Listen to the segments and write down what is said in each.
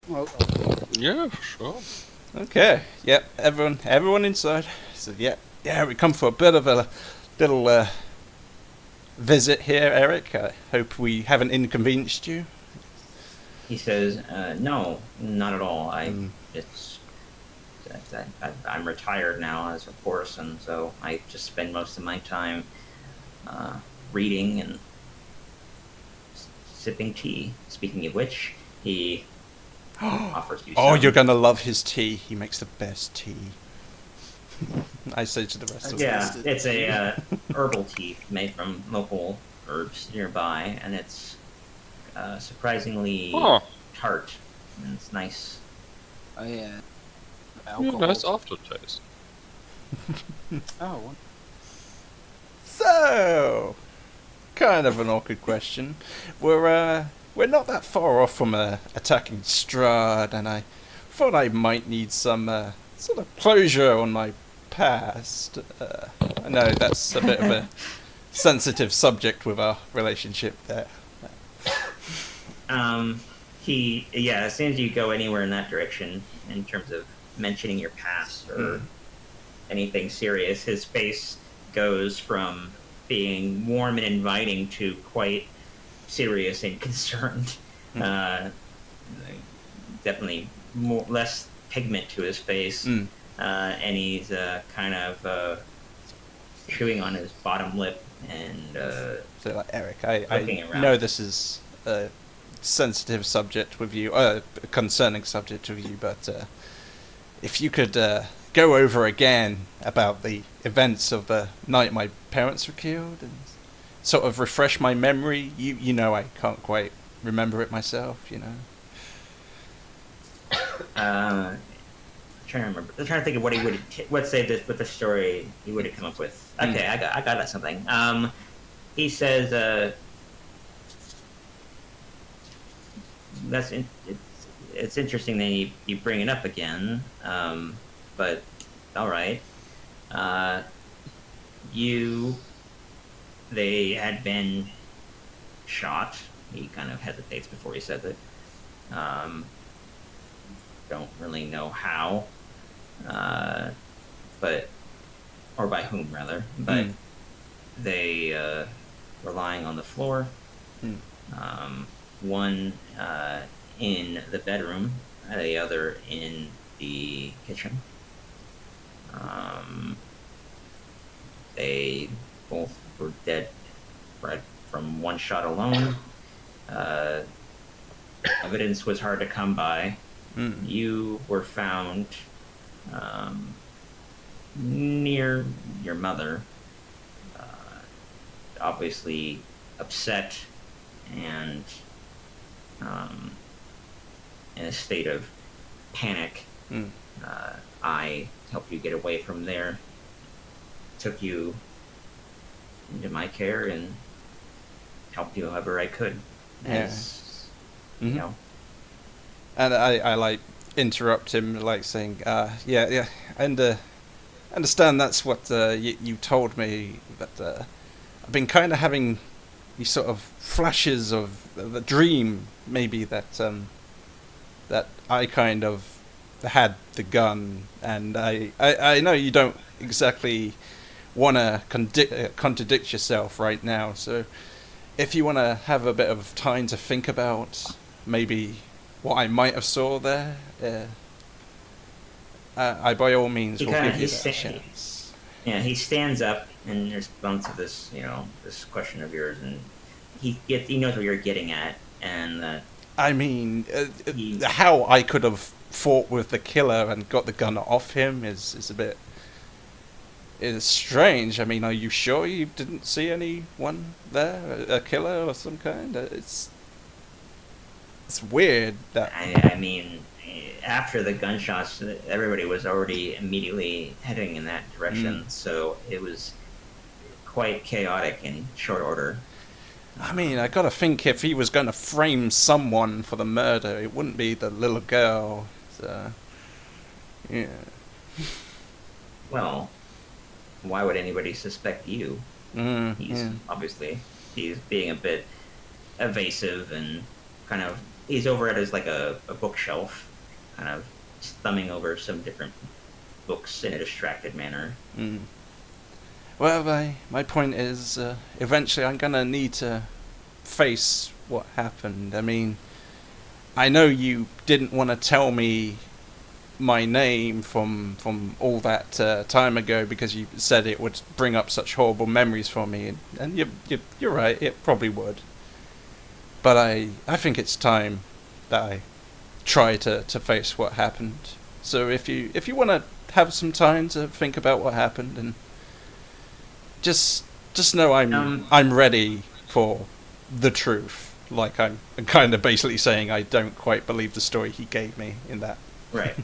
Well, Yeah, for sure. Okay. Yep. Everyone inside. So yeah. We come for a bit of a little visit here, Eric. I hope we haven't inconvenienced you. He says, "No, not at all. Mm. It's I'm retired now as a horse, and so I just spend most of my time reading and sipping tea. Speaking of which, he offers you Oh, some. you're gonna love his tea. He makes the best tea. I say to the rest of Yeah, tasted it's tea. a herbal tea made from local herbs nearby, and it's surprisingly Oh, tart, and it's nice. Yeah, yeah, alcohol. nice aftertaste. Oh, So, kind of an awkward question. We're not that far off from attacking Strahd, and I thought I might need some sort of closure on my past. I know that's a bit of a sensitive subject with our relationship there. As soon as you go anywhere in that direction, in terms of mentioning your past or anything serious, his face goes from being warm and inviting to quite serious and concerned. Uh, Definitely less pigment to his face, and he's kind of chewing on his bottom lip and So, like, Eric, looking I around. know this is a sensitive subject with you, a concerning subject with you, but if you could go over again about the events of the night my parents were killed and sort of refresh my memory. You know I can't quite remember it myself, you know. Trying to remember. I'm trying to think of what he would. Let's say this with the story he would have come up with. Okay, I got something. He says, it's interesting that you bring it up again. But all right. You they had been shot. He kind of hesitates before he says it. Don't really know how, but or by whom rather. But they were lying on the floor. One in the bedroom, the other in the kitchen. They both were dead right from one shot alone. Evidence was hard to come by. You were found near your mother, obviously upset and in a state of panic. I helped you get away from there, took you into my care, and helped you however I could. You know. And I like interrupt him, like saying, yeah, and understand that's what you told me, but I've been kind of having these sort of flashes of the dream, maybe that I kind of had the gun, and I know you don't exactly want to contradict yourself right now, so if you want to have a bit of time to think about maybe what I might have saw there, I by all means will give you that chance. Yeah, he stands up in response to this, this question of yours, and he knows what you're getting at, and I mean, how I could have fought with the killer and got the gun off him is a bit is strange. I mean, are you sure you didn't see anyone there, a killer or some kind? It's weird that. I mean, after the gunshots, everybody was already immediately heading in that direction, so it was quite chaotic in short order. I mean, I gotta think if he was gonna frame someone for the murder, it wouldn't be the little girl. So, yeah. Well, why would anybody suspect you? He's being a bit evasive and kind of he's over at his like a bookshelf, kind of thumbing over some different books in a distracted manner. Mm. Well, my point is, eventually I'm gonna need to face what happened. I mean, I know you didn't want to tell me my name from all that time ago because you said it would bring up such horrible memories for me, and you're right, it probably would. But I think it's time that I try to face what happened. So if you want to have some time to think about what happened, and just know I'm ready for the truth. Like I'm kind of basically saying I don't quite believe the story he gave me in that. Right.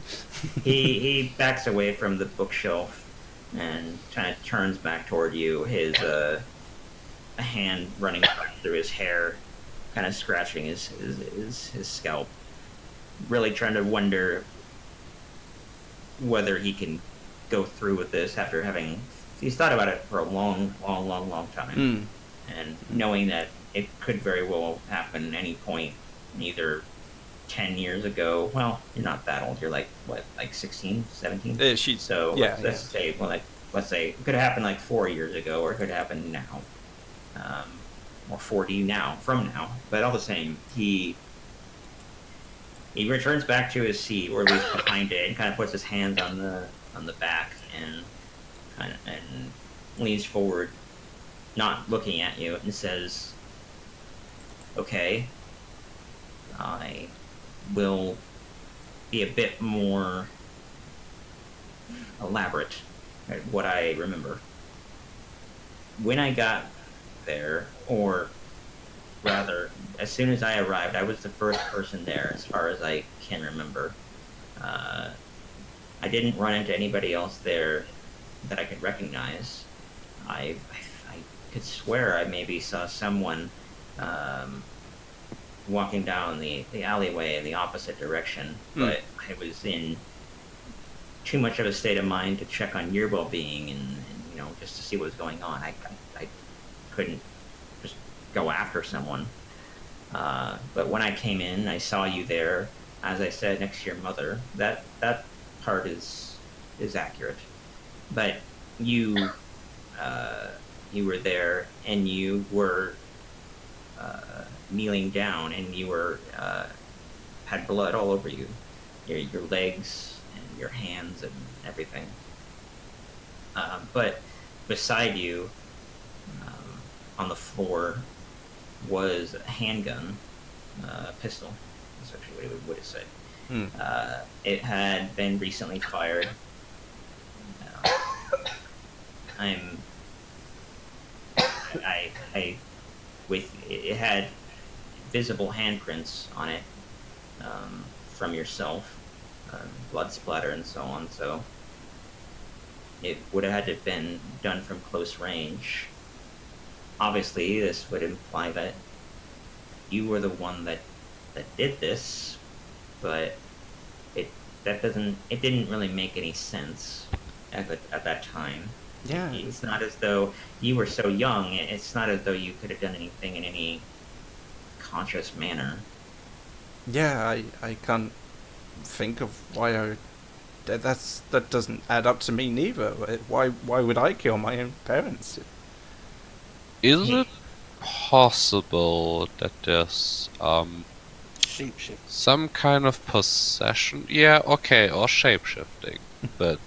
He backs away from the bookshelf and kind of turns back toward you. His a hand running through his hair, kind of scratching his scalp. Really trying to wonder whether he can go through with this after having. He's thought about it for a long time, and knowing that it could very well happen at any point, either 10 years ago. Well, you're not that old. You're like, what, like 16, 17? She's So yeah, let's say, well, like, let's say it could happen like 4 years ago, or it could happen now, or 40 now, from now. But all the same, he returns back to his seat, or at least behind it, and kind of puts his hands on the back and leans forward, not looking at you, and says, "Okay, I will be a bit more elaborate at what I remember. When I got there, or rather, as soon as I arrived, I was the first person there, as far as I can remember. I didn't run into anybody else there that I could recognize. I could swear I maybe saw someone walking down the alleyway in the opposite direction, but I was in too much of a state of mind to check on your well-being and just to see what was going on. I couldn't just go after someone. But when I came in, I saw you there, as I said, next to your mother. That part is accurate. But you were there, and you were kneeling down, and you were had blood all over you, your legs and your hands and everything. But beside you, on the floor, was a handgun, pistol. That's actually what it would have said. It had been recently fired. It had visible handprints on it, from yourself, blood splatter and so on. So it would have had to have been done from close range. Obviously, this would imply that you were the one that did this, but it didn't really make any sense at that time. Yeah. It's not as though you were so young. It's not as though you could have done anything in any conscious manner. Yeah, I can't think of why that doesn't add up to me neither. Why would I kill my own parents? Is it possible that there's Shapeshift. some kind of possession? Yeah, okay, or shapeshifting. But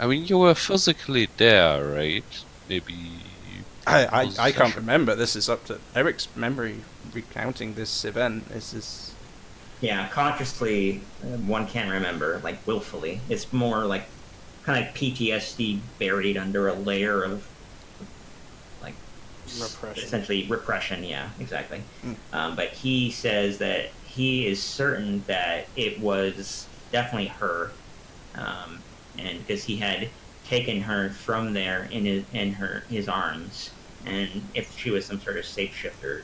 I mean, you were physically there, right? Maybe. I can't remember. This is up to Eric's memory recounting this event. Yeah, consciously, one can't remember, like willfully. It's more like kind of like PTSD buried under a layer of like Repression. essentially repression. Yeah, exactly. But he says that he is certain that it was definitely her, and because he had taken her from there in his arms, and if she was some sort of shapeshifter,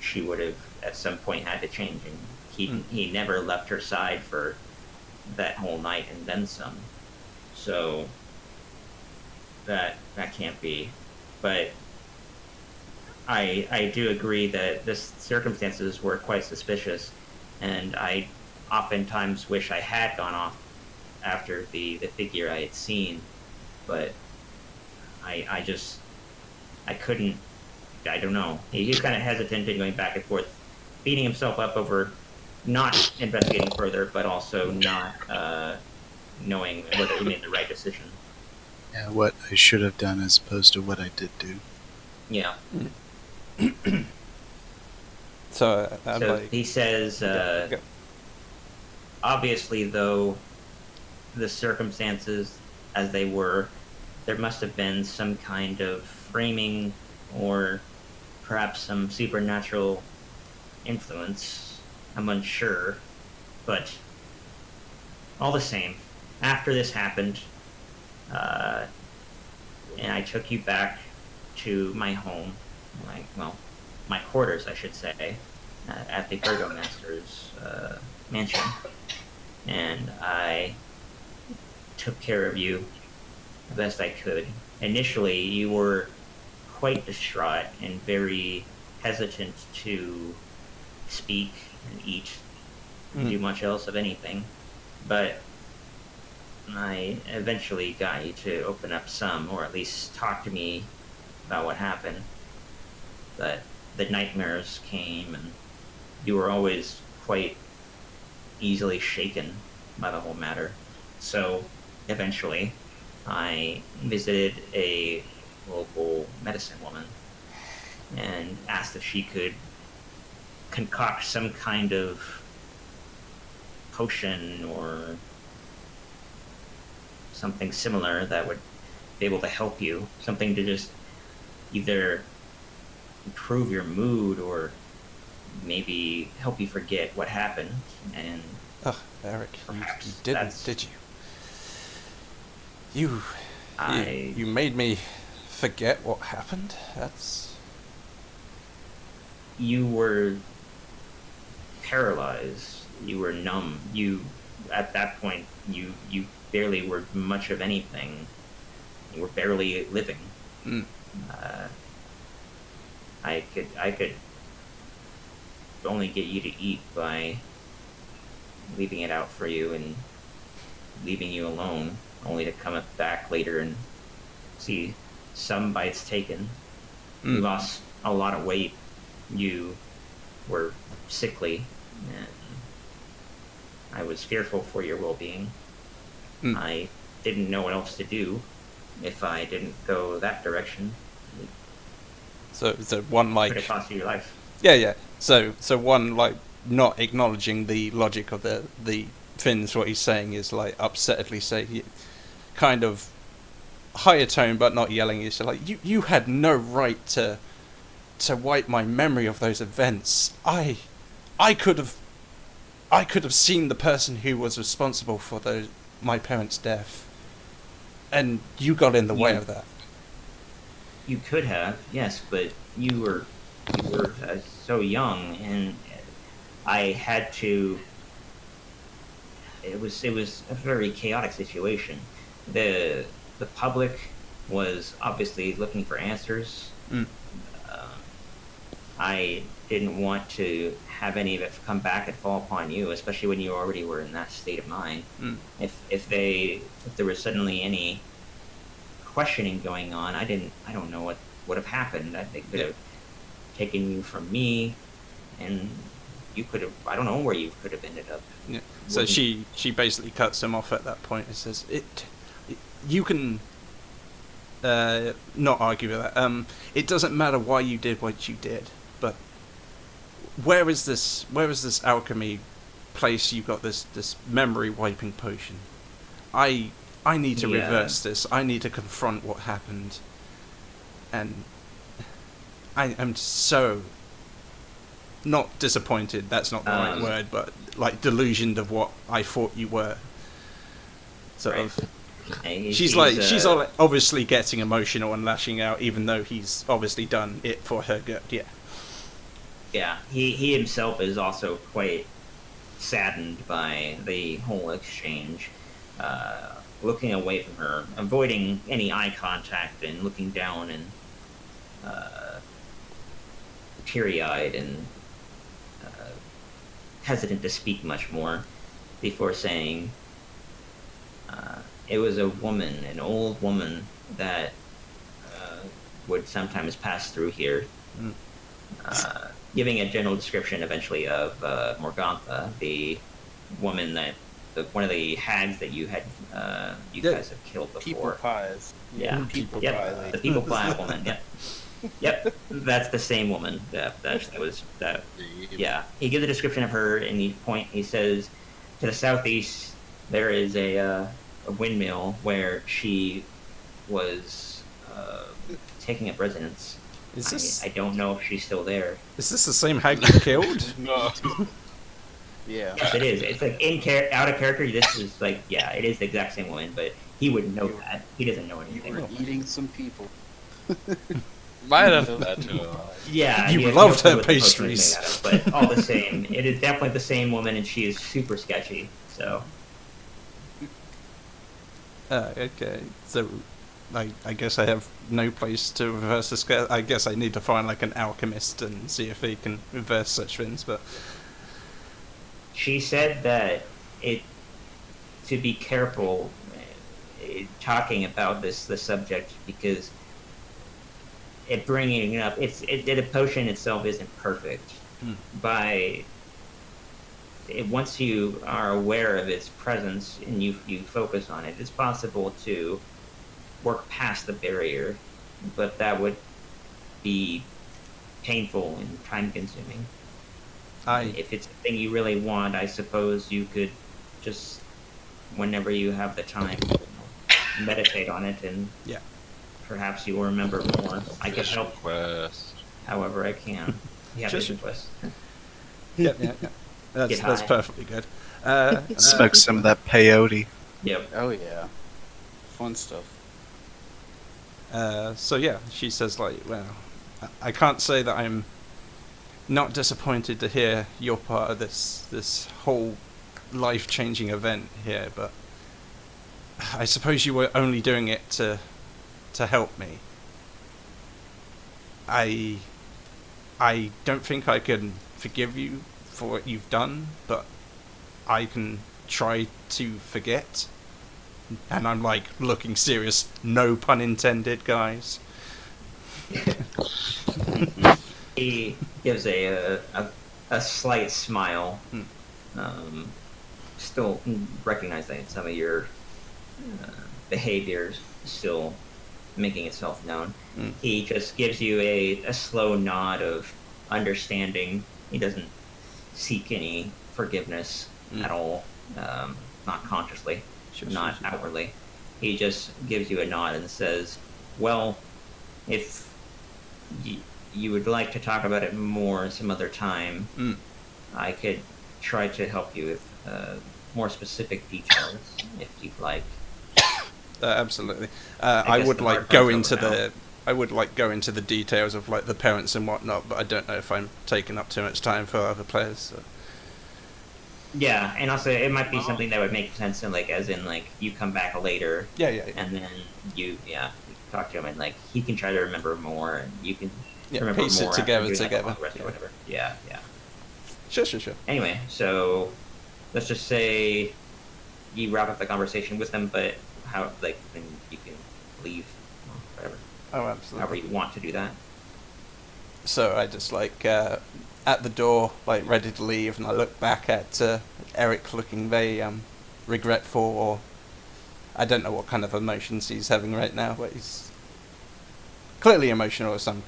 she would have at some point had to change, and he never left her side for that whole night and then some. So that can't be. But I do agree that the circumstances were quite suspicious, and I oftentimes wish I had gone off after the figure I had seen, but I just I couldn't. I don't know. He was kind of hesitant in going back and forth, beating himself up over not investigating further, but also not knowing whether he made the right decision. Yeah, what I should have done as opposed to what I did do. Yeah. So I'm So like, he says, go. obviously, though, the circumstances as they were, there must have been some kind of framing or perhaps some supernatural influence. I'm unsure. But all the same, after this happened, and I took you back to my home, my quarters, I should say, at the Burgomaster's mansion, and I took care of you the best I could. Initially, you were quite distraught and very hesitant to speak and eat and do much else of anything, but I eventually got you to open up some, or at least talk to me about what happened. But the nightmares came, and you were always quite easily shaken by the whole matter. So eventually, I visited a local medicine woman and asked if she could concoct some kind of potion or something similar that would be able to help you. Something to just either improve your mood or maybe help you forget what happened. And Oh, Eric, you Perhaps didn't, that's- did you? I You made me forget what happened. That's you were paralyzed. You were numb. You at that point you barely were much of anything. You were barely living. Mm. I could only get you to eat by leaving it out for you and leaving you alone, only to come back later and see some bites taken. You lost a lot of weight. You were sickly, and I was fearful for your well-being. Mm. I didn't know what else to do if I didn't go that direction. so one Could like have cost you your life. yeah. So one like not acknowledging the logic of the Finns. What he's saying is like upsettedly say, kind of higher tone but not yelling. He's like you had no right to wipe my memory of those events. I could have seen the person who was responsible for my parents' death, and you got in the way Yeah. of that. You could have, yes, but you were so young, and I had to. It was a very chaotic situation. The public was obviously looking for answers. Mm. I didn't want to have any of it come back and fall upon you, especially when you already were in that state of mind. Mm. If there was suddenly any questioning going on, I don't know what would have happened. They could have taken you from me, and you could have. I don't know where you could have ended up. Yeah. So Wouldn't- she basically cuts him off at that point and says, you can not argue with that. It doesn't matter why you did what you did, but where is this alchemy place you got this memory wiping potion? I need to Yeah. reverse this. I need to confront what happened, and I am so not disappointed. That's not the right word, but like delusioned of what I thought you were. Sort Right. of. Hey, She's obviously getting emotional and lashing out, even though he's obviously done it for her good. Yeah. Yeah, he himself is also quite saddened by the whole exchange, looking away from her, avoiding any eye contact, and looking down and teary-eyed and hesitant to speak much more before saying, it was a woman, an old woman that would sometimes pass through here. Giving a general description eventually of Morgantha, the woman that, one of the hags that you had, you guys have killed before. People pies. Yeah. People Yep. pie The lady. people pie woman. Yep. Yep. That's the same woman. That was that. Yeah. He gives a description of her, and he says, to the southeast there is a windmill where she was taking up residence. Is this I don't know if she's still there. is this the same hag you killed? No. Yeah. Yes, it is. It's like out of character. This is like, yeah, it is the exact same woman, but he wouldn't know that. He doesn't know You anything. were eating some people. Might have that too. Yeah, You he has loved clue her what the post was pastries. made out of, but all the same, it is definitely the same woman, and she is super sketchy. So Okay, so I guess I have no place to reverse this. I guess I need to find like an alchemist and see if he can reverse such things. But she said that to be careful talking about the subject, because bringing it up, the potion itself isn't perfect. Once you are aware of its presence and you focus on it, it's possible to work past the barrier, but that would be painful and time consuming. If it's a thing you really want, I suppose you could just, whenever you have the time, meditate on it, and Yeah. perhaps you will remember more. I can Vision help quest. however I can. Yeah, Just- vision quest. yeah. That's Get high. perfectly good. Smoke some of that peyote. Yep. Oh yeah. Fun stuff. So yeah, she says like, well, I can't say that I'm not disappointed to hear you're part of this whole life-changing event here, but I suppose you were only doing it to help me. I don't think I can forgive you for what you've done, but I can try to forget. And I'm like looking serious, no pun intended, guys. He gives a slight smile, still recognizing some of your behaviors still making itself known. He just gives you a slow nod of understanding. He doesn't seek any forgiveness at all, not consciously, not outwardly. He just gives you a nod and says, well, if you would like to talk about it more some other time, I could try to help you with more specific details if you'd like. Absolutely. I I guess would the like hard go part's into over the. I would like go into the details of like the parents and whatnot, but I don't know if I'm taking up too much time for other players. So. Yeah, and also it might be something that would make sense in like, as in like, you come back later, Yeah. and then you talk to him, and like he can try to remember more, and you can remember piece more it after together doing, like, a together. long rest or whatever. Yeah. Sure. Anyway, so let's just say you wrap up the conversation with them, but how, like, then you can leave, or whatever, Oh, however absolutely. you want to do that. So I just like at the door, like ready to leave, and I look back at Eric, looking very regretful, or I don't know what kind of emotions he's having right now, but he's clearly emotional of some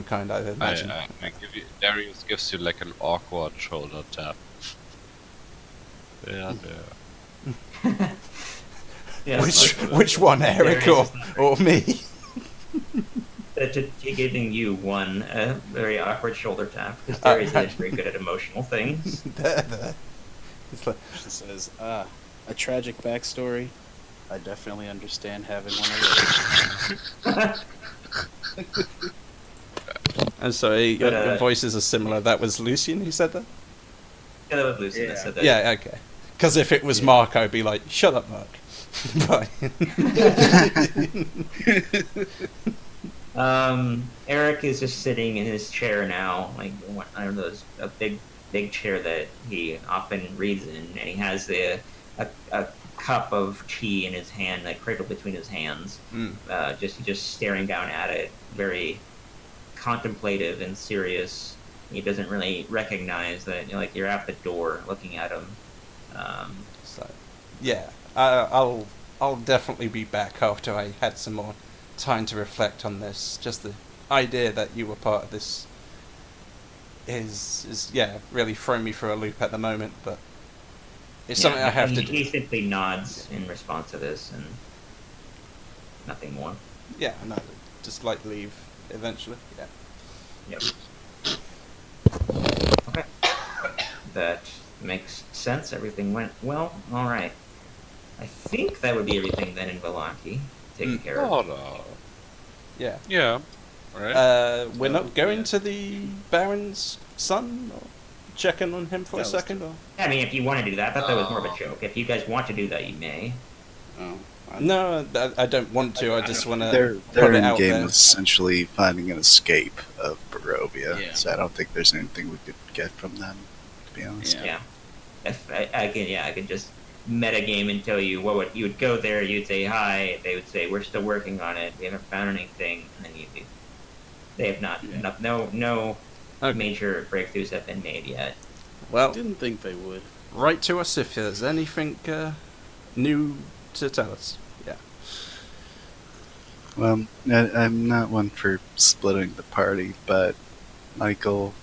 kind, I would imagine. I give you, Darius gives you like an awkward shoulder tap. Yeah. Yeah, Which one, Eric or me? Giving you one very awkward shoulder tap, because Darius is very good at emotional things. There. It's like, She says, a tragic backstory. I definitely understand having one of those. I'm sorry, But, your voices are similar. That was Lucian who said that? Yeah, that was Lucian that said that. Yeah, okay. Because if it was Mark, I'd be like, shut up, Mark. Bye. Eric is just sitting in his chair now, like I don't know, a big chair that he often reads in, and he has a cup of tea in his hand, like cradled between his hands, just staring down at it, very contemplative and serious. He doesn't really recognize that you're at the door looking at him. So, yeah, I'll definitely be back after I had some more time to reflect on this. Just the idea that you were part of this is really throwing me for a loop at the moment, but it's something I have to do. He simply nods in response to this and nothing more. Yeah, no, just like leave eventually. Yeah. Yep. Okay. That makes sense. Everything went well. All right. I think that would be everything then in Valaki taken care of. Oh no. Yeah. Yeah. Right. We're not going yeah. to the Baron's son, or checking on him for a That was- second, or I mean, if you want to do that, I thought that was more of a joke. If you guys want to do that, you may. Oh, no, I don't want to. I just want to Their put it end out game there. is essentially finding an escape of Barovia, Yeah. so I don't think there's anything we could get from them, to be honest. Yeah. Yeah. If I could just meta game and tell you you would go there, you'd say hi, they would say we're still working on it, we haven't found anything, and then they have not, Yeah. no Okay. major breakthroughs have been made yet. Well, Didn't think they would. write to us if there's anything new to tell us. Yeah. Well, I'm not one for splitting the party, but Michael,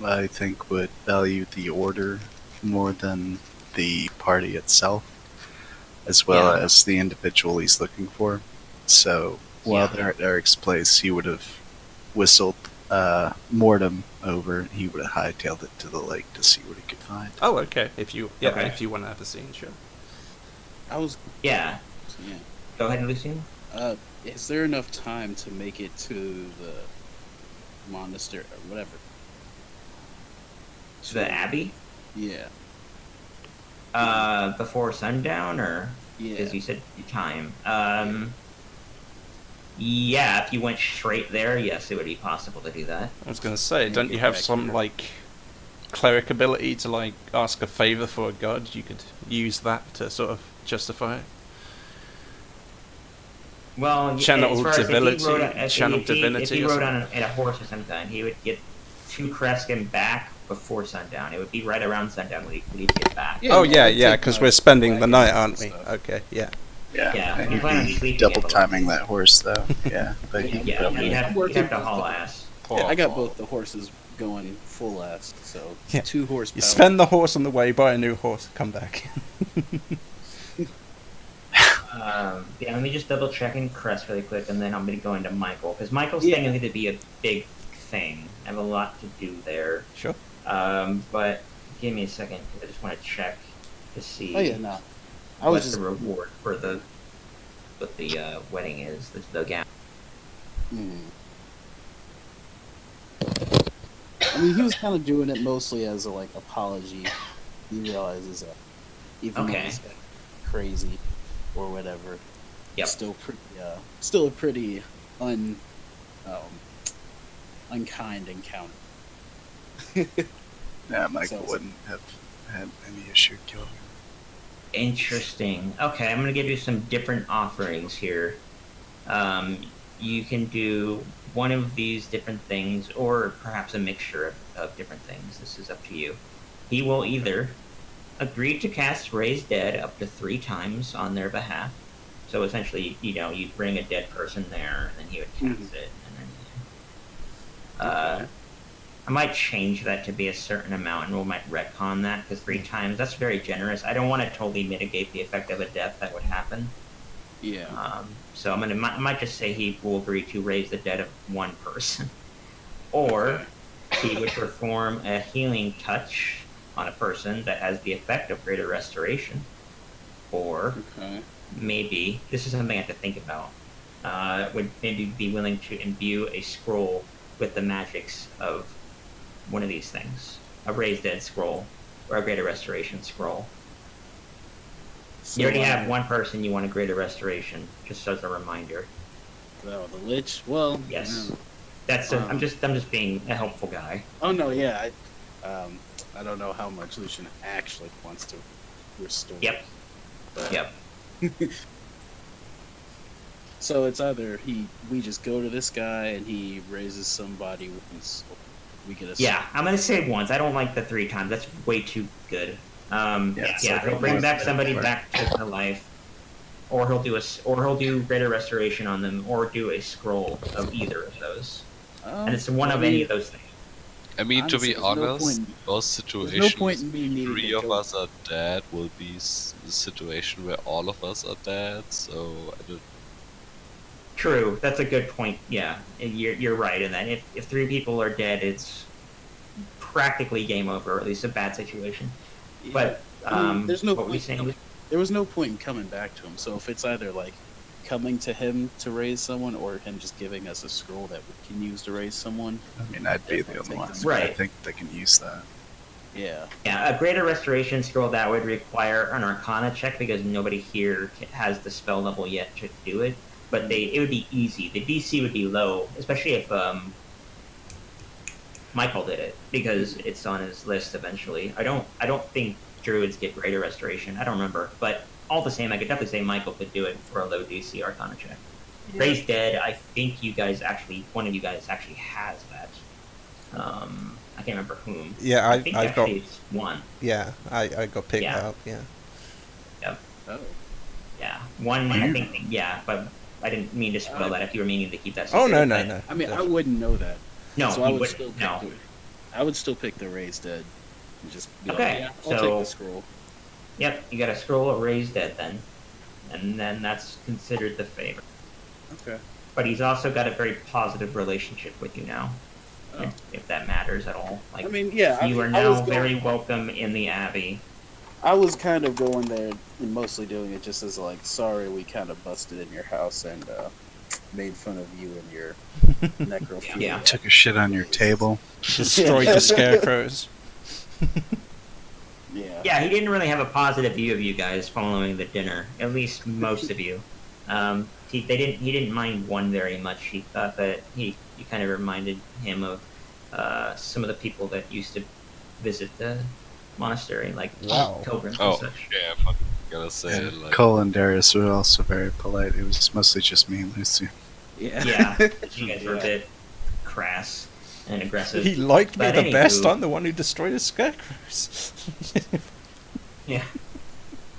I think, would value the order more than the party itself, as well Yeah. as the individual he's looking for. So while Yeah. they're at Eric's place, he would have whistled Mortem over, and he would have hightailed it to the lake to see what he could find. Oh, okay. If you Okay. if you want to have a scene, sure. I was. Yeah. Yeah. Go ahead, Lucian. Is there enough time to make it to the monastery or whatever? The Abbey? Yeah. Before sundown, or Yeah. as you said, time. Yeah, if you went straight there, yes, it would be possible to do that. I was going to say, Yeah, don't get you have back some here. like cleric ability to like ask a favor for a god? You could use that to sort of justify it. Well, Channel as far as if he divinity- rode on- if channel if he divinity or rode on a horse or something, he would get to Kreskin back before sundown. It would be right around sundown when he'd get back. Yeah, Oh well, yeah, I'd yeah, take because my we're spending the wagon night, and aren't we? stuff. Okay, yeah. Yeah, and you plan on he'd be sleeping double at the timing lake. that horse, though. Yeah, but he'd Yeah, probably- you'd have to haul ass. I got both the horses going full ass, so Yeah. 2 horsepower. You spend the horse on the way, buy a new horse, come back. Yeah, let me just double check in Crest really quick, and then I'm going to go into Michael, because Michael's Yeah. thing is going to be a big thing. I have a lot to do there. Sure. But give me a second, because I just want to check to see Oh yeah, no. I what was just. the reward for what the wedding is, the gown. Hmm. I mean, he was kind of doing it mostly as a like apology. He realizes that even though Okay. he's crazy or whatever, Yep. still a pretty unkind encounter. Yeah, Michael So- wouldn't have had any issue killing him. Interesting. Okay, I'm going to give you some different offerings here. You can do one of these different things, or perhaps a mixture of different things. This is up to you. He will either agree to cast Raise Dead up to 3 times on their behalf. So essentially, you bring a dead person there, and then he would cast it, and then. Okay. I might change that to be a certain amount, and we might retcon that, because 3 times, that's very generous. I don't want to totally mitigate the effect of a death that would happen. Yeah. So I might just say he will agree to raise the dead of 1 person. Or he would perform a healing touch on a person that has the effect of greater restoration. Or Okay. maybe, this is something I have to think about, would maybe be willing to imbue a scroll with the magics of one of these things. A raised dead scroll, or a greater restoration scroll. So, You already have 1 person you want a greater restoration, just as a reminder. Oh, the Lich. Well, Yes. yeah. That's I'm just being a helpful guy. Oh no, yeah. I don't know how much Lucian actually wants to restore. Yep. But, Yep. So it's either we just go to this guy and he raises somebody once, or we get a Yeah, I'm gonna say once. I don't like the 3 times. That's way too good. Yeah, so He'll bring once back that somebody works. back to life, or he'll do greater restoration on them, or do a scroll of either of those. And it's one of any of those things. I mean, Honestly, to be there's no honest, point- most There's no situations, point in me needing three to of go. us are dead will be the situation where all of us are dead. So I don't. True, that's a good point. Yeah, you're right in that. If 3 people are dead, it's practically game over, or at least a bad situation. Yeah, But I mean, there's no what were we point. saying? There was no point in coming back to him. So if it's either like coming to him to raise someone, or him just giving us a scroll that we can use to raise someone, I mean, I'd be the Definitely only take one. this but I Right. think they can use that. yeah. Yeah, a greater restoration scroll that would require an Arcana check because nobody here has the spell level yet to do it. But it would be easy. The DC would be low, especially if Michael did it because it's on his list eventually. I don't think druids get greater restoration. I don't remember, but all the same, I could definitely say Michael could do it for a low DC Arcana check. Raise Dead, I think one of you guys actually has that. I can't remember whom. Yeah, I think I've got. actually it's one. Yeah, I got picked Yeah. up. Yeah. Oh. Yeah, one. I You- think. Yeah, but I didn't mean to spoil that. If you were meaning to keep that. Oh no secret, no but- no. I mean, I wouldn't know that. No, so I you would wouldn't. still pick No. I would still pick the Raised Dead. And just be Okay, like, yeah, I'll take so- the scroll. Yep, you got a scroll of Raised Dead then, and then that's considered the favorite. Okay. But he's also got a very positive relationship with you now, Oh. if that matters at all. Like I mean, yeah. you are I now was going- very welcome in the Abbey. I was kind of going there and mostly doing it just as like, sorry, we kind of busted in your house and made fun of you and your necrophilia. Yeah. Took a shit on your table. Destroyed the scarecrows. Yeah. Yeah, he didn't really have a positive view of you guys following the dinner. At least most of you. He didn't mind one very much. He thought that you kind of reminded him of some of the people that used to visit the monastery, like Wow. pilgrims Oh, and such. yeah, I'm fucking gonna say it. Like, Cole and Darius were also very polite. It was mostly just me and Lucy. Yeah. Yeah, you guys were a bit crass and aggressive. He liked me But the best. anywho- I'm the one who destroyed his scarecrows. Yeah.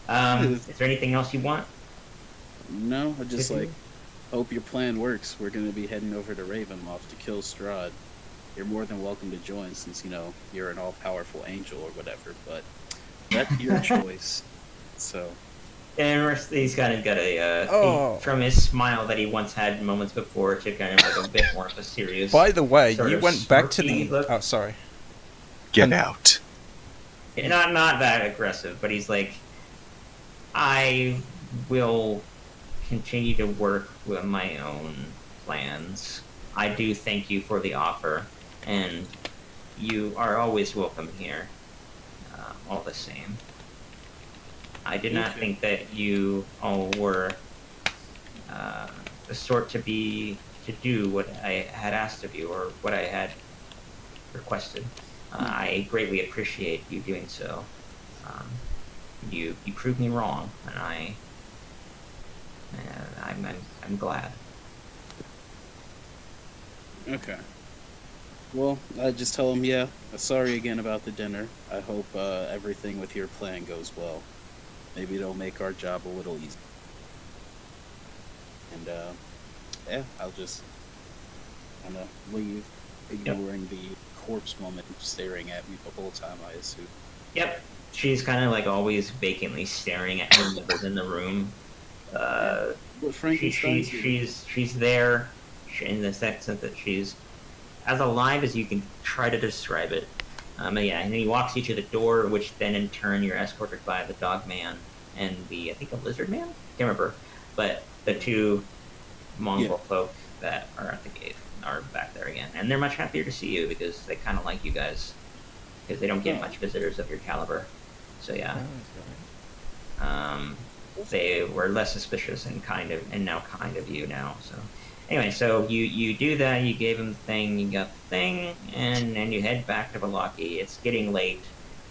Is there anything else you want? No, I just Mhm. like hope your plan works. We're gonna be heading over to Ravenloft to kill Strahd. You're more than welcome to join, since you're an all-powerful angel or whatever. But that's your choice. So And he's kind of got Oh. from his smile that he once had moments before to kind of like a bit more of a serious. By the way, Sort you of went back to smirky the. look. Oh, sorry. Get out. Not that aggressive, but he's like, I will continue to work with my own plans. I do thank you for the offer, and you are always welcome here. All the same. I did not Okay. think that you all were the sort to do what I had asked of you or what I had requested. I greatly appreciate you doing so. You proved me wrong, and I'm glad. okay. Well, I just tell him, yeah. Sorry again about the dinner. I hope everything with your plan goes well. Maybe it'll make our job a little easier. And yeah, I'll just kind of leave, ignoring the corpse woman staring at me the whole time, I assume. Yep. She's kind of like always vacantly staring at whoever's in the room. What Frankenstein's doing. She's there in the sense that she's as alive as you can try to describe it. And yeah, and then he walks you to the door, which then in turn you're escorted by the dog man and I think a lizard man? Can't remember. But the two mongrel folk that are at the gate are back there again. And they're much happier to see you because they kind of like you guys. Because they don't get much visitors of your caliber. So yeah. They were less suspicious and now kind of you now. So Anyway, so you do that. You gave him the thing. You got the thing, and then you head back to Valaki. It's getting late.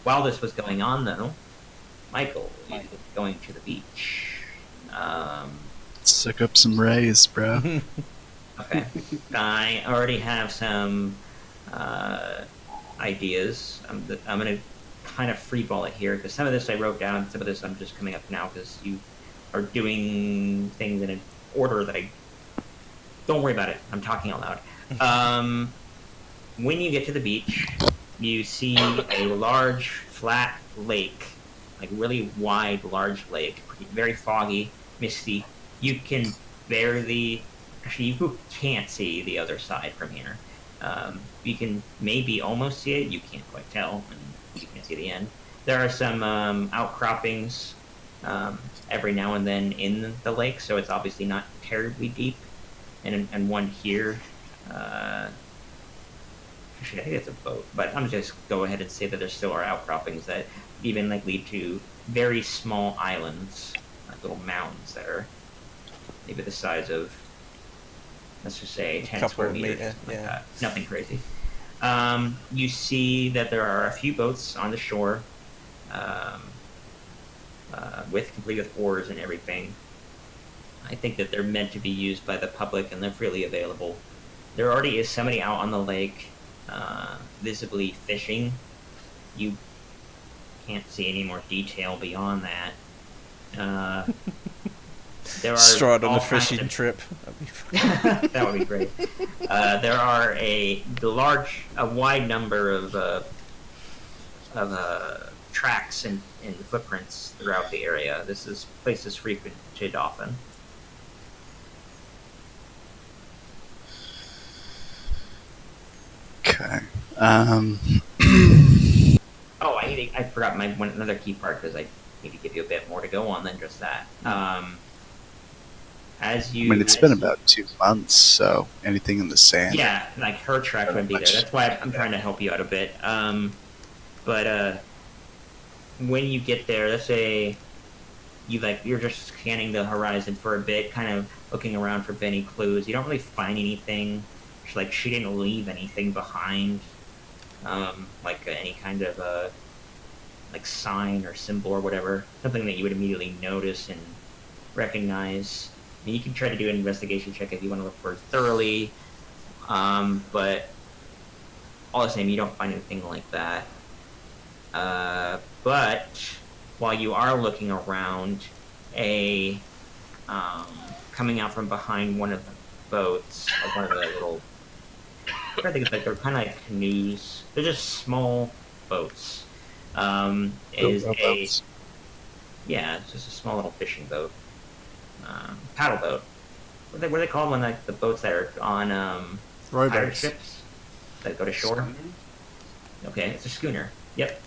While this was going on, though, Michael is going to the beach. Suck up some rays, bro. Okay. I already have some ideas. I'm going to kind of freeball it here because some of this I wrote down, some of this I'm just coming up now because you are doing things in an order that I. Don't worry about it. I'm talking out loud. When you get to the beach, you see a large, flat lake, like really wide, large lake, very foggy, misty. You can barely. Actually, you can't see the other side from here. You can maybe almost see it. You can't quite tell, and you can't see the end. There are some outcroppings every now and then in the lake, so it's obviously not terribly deep. And one here. Actually, I think it's a boat, but I'm just go ahead and say that there still are outcroppings that even like lead to very small islands, like little mounds that are maybe the size of, let's just say, 10 Couple square of meters. meter, Like yeah. that. Nothing crazy. You see that there are a few boats on the shore, complete with oars and everything. I think that they're meant to be used by the public and they're freely available. There already is somebody out on the lake, visibly fishing. You can't see any more detail beyond that. There are Strahd on all a kinds fishing of- trip. That'd be fun. that would be great. There are a wide number of tracks and footprints throughout the area. This place is frequented often. Okay. Oh, I forgot another key part because I need to give you a bit more to go on than just that. As you, I mean, it's been about 2 months, so anything in the sand. yeah, like her track wouldn't be there. That's why I'm trying to help you out a bit. But when you get there, let's say you're just scanning the horizon for a bit, kind of looking around for any clues. You don't really find anything. She didn't leave anything behind, like any kind of like sign or symbol or whatever, something that you would immediately notice and recognize. I mean, you can try to do an investigation check if you want to look for it thoroughly, but all the same, you don't find anything like that. But while you are looking around, coming out from behind one of the boats, like one of the little, I think it's like they're kind of like canoes. They're just small boats. Is a Rowboats. yeah, it's just a small little fishing boat, paddle boat. What are they called when like the boats that are on pirate Rowboats. ships that go to shore? Okay, it's a schooner. Yep.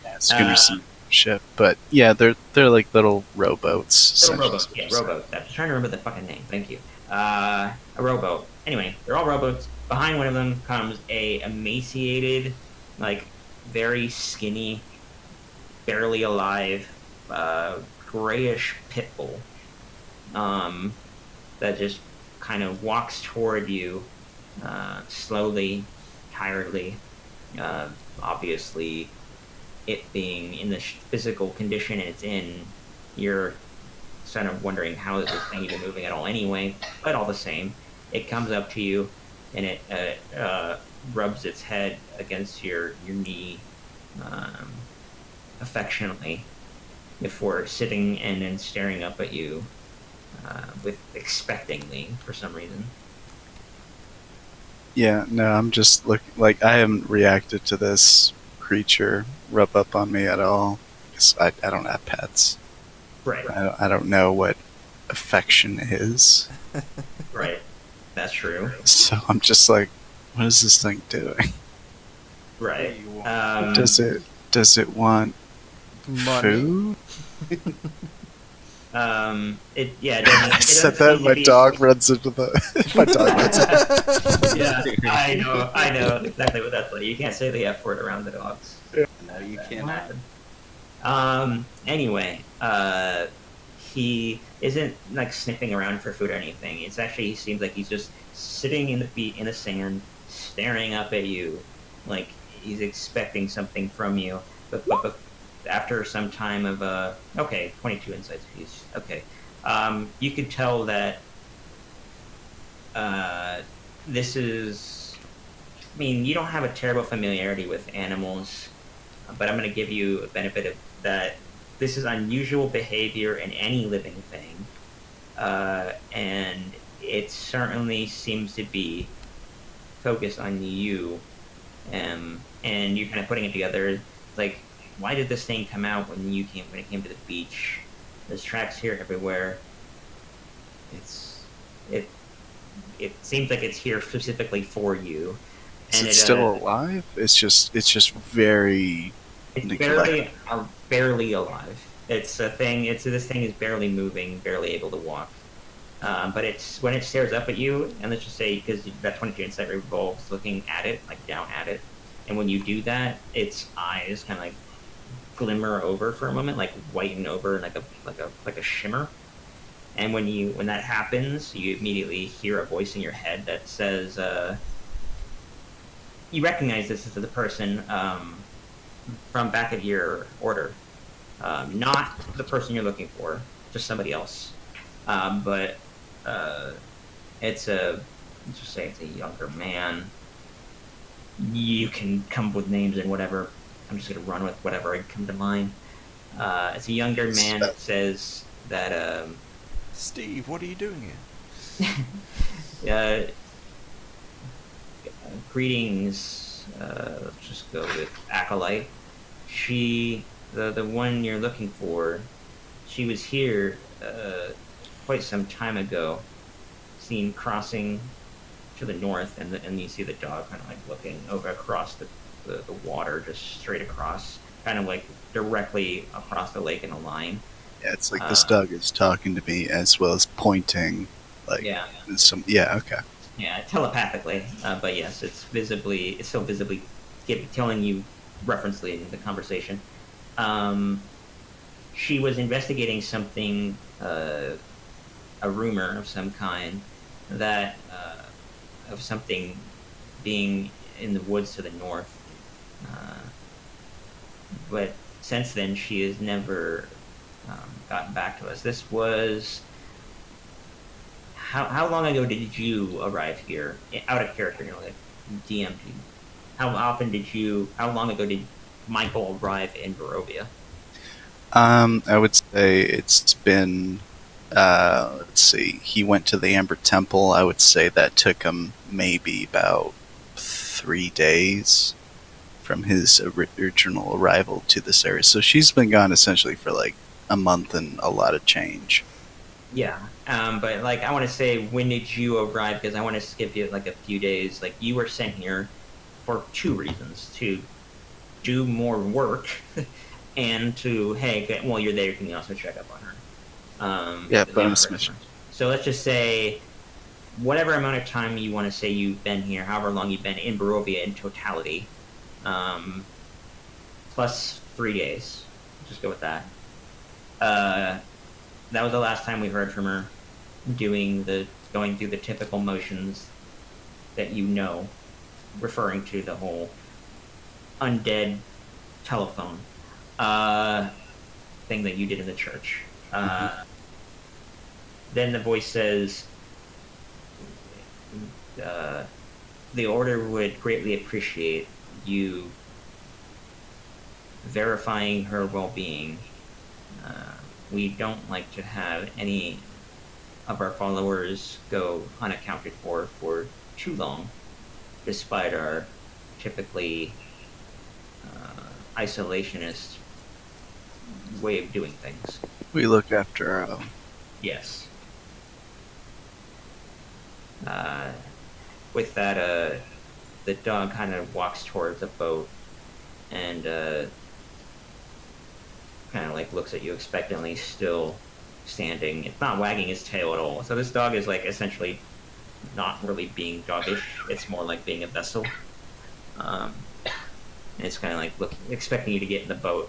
Yeah, schooner's ship, but yeah, they're like little rowboats. Little rowboat, essentially. yeah, rowboat. I'm trying to remember the fucking name. Thank you. A rowboat. Anyway, they're all rowboats. Behind one of them comes a emaciated, like very skinny, barely alive, grayish pit bull. That just kind of walks toward you, slowly, tiredly. Obviously, it being in the physical condition it's in, you're sort of wondering how is this thing even moving at all anyway, but all the same, it comes up to you and it rubs its head against your knee affectionately before sitting and then staring up at you with expectingly for some reason. Yeah, no, I'm just like I haven't reacted to this creature rub up on me at all because I don't have pets. Right, I don't know what affection is, right. That's true. so I'm just like, what is this thing doing? Right. Does it want Money. food? It doesn't. I said that. My dog runs into the. My dog runs into. Yeah, I know exactly what that's like. You can't say the F word around the dogs. No, you cannot. Anyway, he isn't like sniffing around for food or anything. It's actually he seems like he's just sitting in the feet in the sand, staring up at you, like he's expecting something from you. But after some time of 22 insights piece. Okay, you could tell that this is. I mean, you don't have a terrible familiarity with animals, but I'm going to give you a benefit of that. This is unusual behavior in any living thing, and it certainly seems to be focused on you. And you're kind of putting it together, like, why did this thing come out when it came to the beach? There's tracks here everywhere. It seems like it's here specifically for you. Is And it still alive? It's just very It's neglected. barely alive. It's a thing. This thing is barely moving, barely able to walk. But it's when it stares up at you, and let's just say because that 22 insight revolves looking at it, like down at it, and when you do that, its eyes kind of like glimmer over for a moment, like whiten over, like a shimmer. And when that happens, you immediately hear a voice in your head that says, "You recognize this as the person from back at your order, not the person you're looking for, just somebody else." But let's just say it's a younger man. You can come up with names and whatever. I'm just gonna run with whatever come to mind. It's a younger man that says that. Steve, what are you doing here? Greetings. Let's just go with Acolyte. The one you're looking for, she was here quite some time ago. Seen crossing to the north, and you see the dog kind of like looking over across the water, just straight across, kind of like directly across the lake in a line. Yeah, it's like this dog is talking to me as well as pointing, like Yeah. okay. Yeah, telepathically, but yes, it's still visibly telling you referencely in the conversation. She was investigating something, a rumor of some kind, that of something being in the woods to the north. But since then, she has never gotten back to us. This was. How long ago did you arrive here? Out of character, like DMP. How long ago did Michael arrive in Barovia? I would say it's been. Let's see. He went to the Amber Temple. I would say that took him maybe about 3 days from his original arrival to this area. So she's been gone essentially for like a month and a lot of change. Yeah, but like I want to say, when did you arrive? Because I want to skip you like a few days. Like you were sent here for two reasons: to do more work, and to while you're there, you can also check up on her. Yeah, bonus mission. So let's just say, whatever amount of time you want to say you've been here, however long you've been in Barovia in totality, plus 3 days. Just go with that. That was the last time we heard from her, going through the typical motions that you know, referring to the whole undead telephone thing that you did in the church. Then the voice says, the order would greatly appreciate you verifying her well-being. We don't like to have any of our followers go unaccounted for too long, despite our typically isolationist way of doing things. We look after our own. Yes. With that, the dog kind of walks towards the boat and kind of like looks at you expectantly, still standing. It's not wagging its tail at all. So this dog is like essentially not really being doggish. It's more like being a vessel. And it's kind of like expecting you to get in the boat.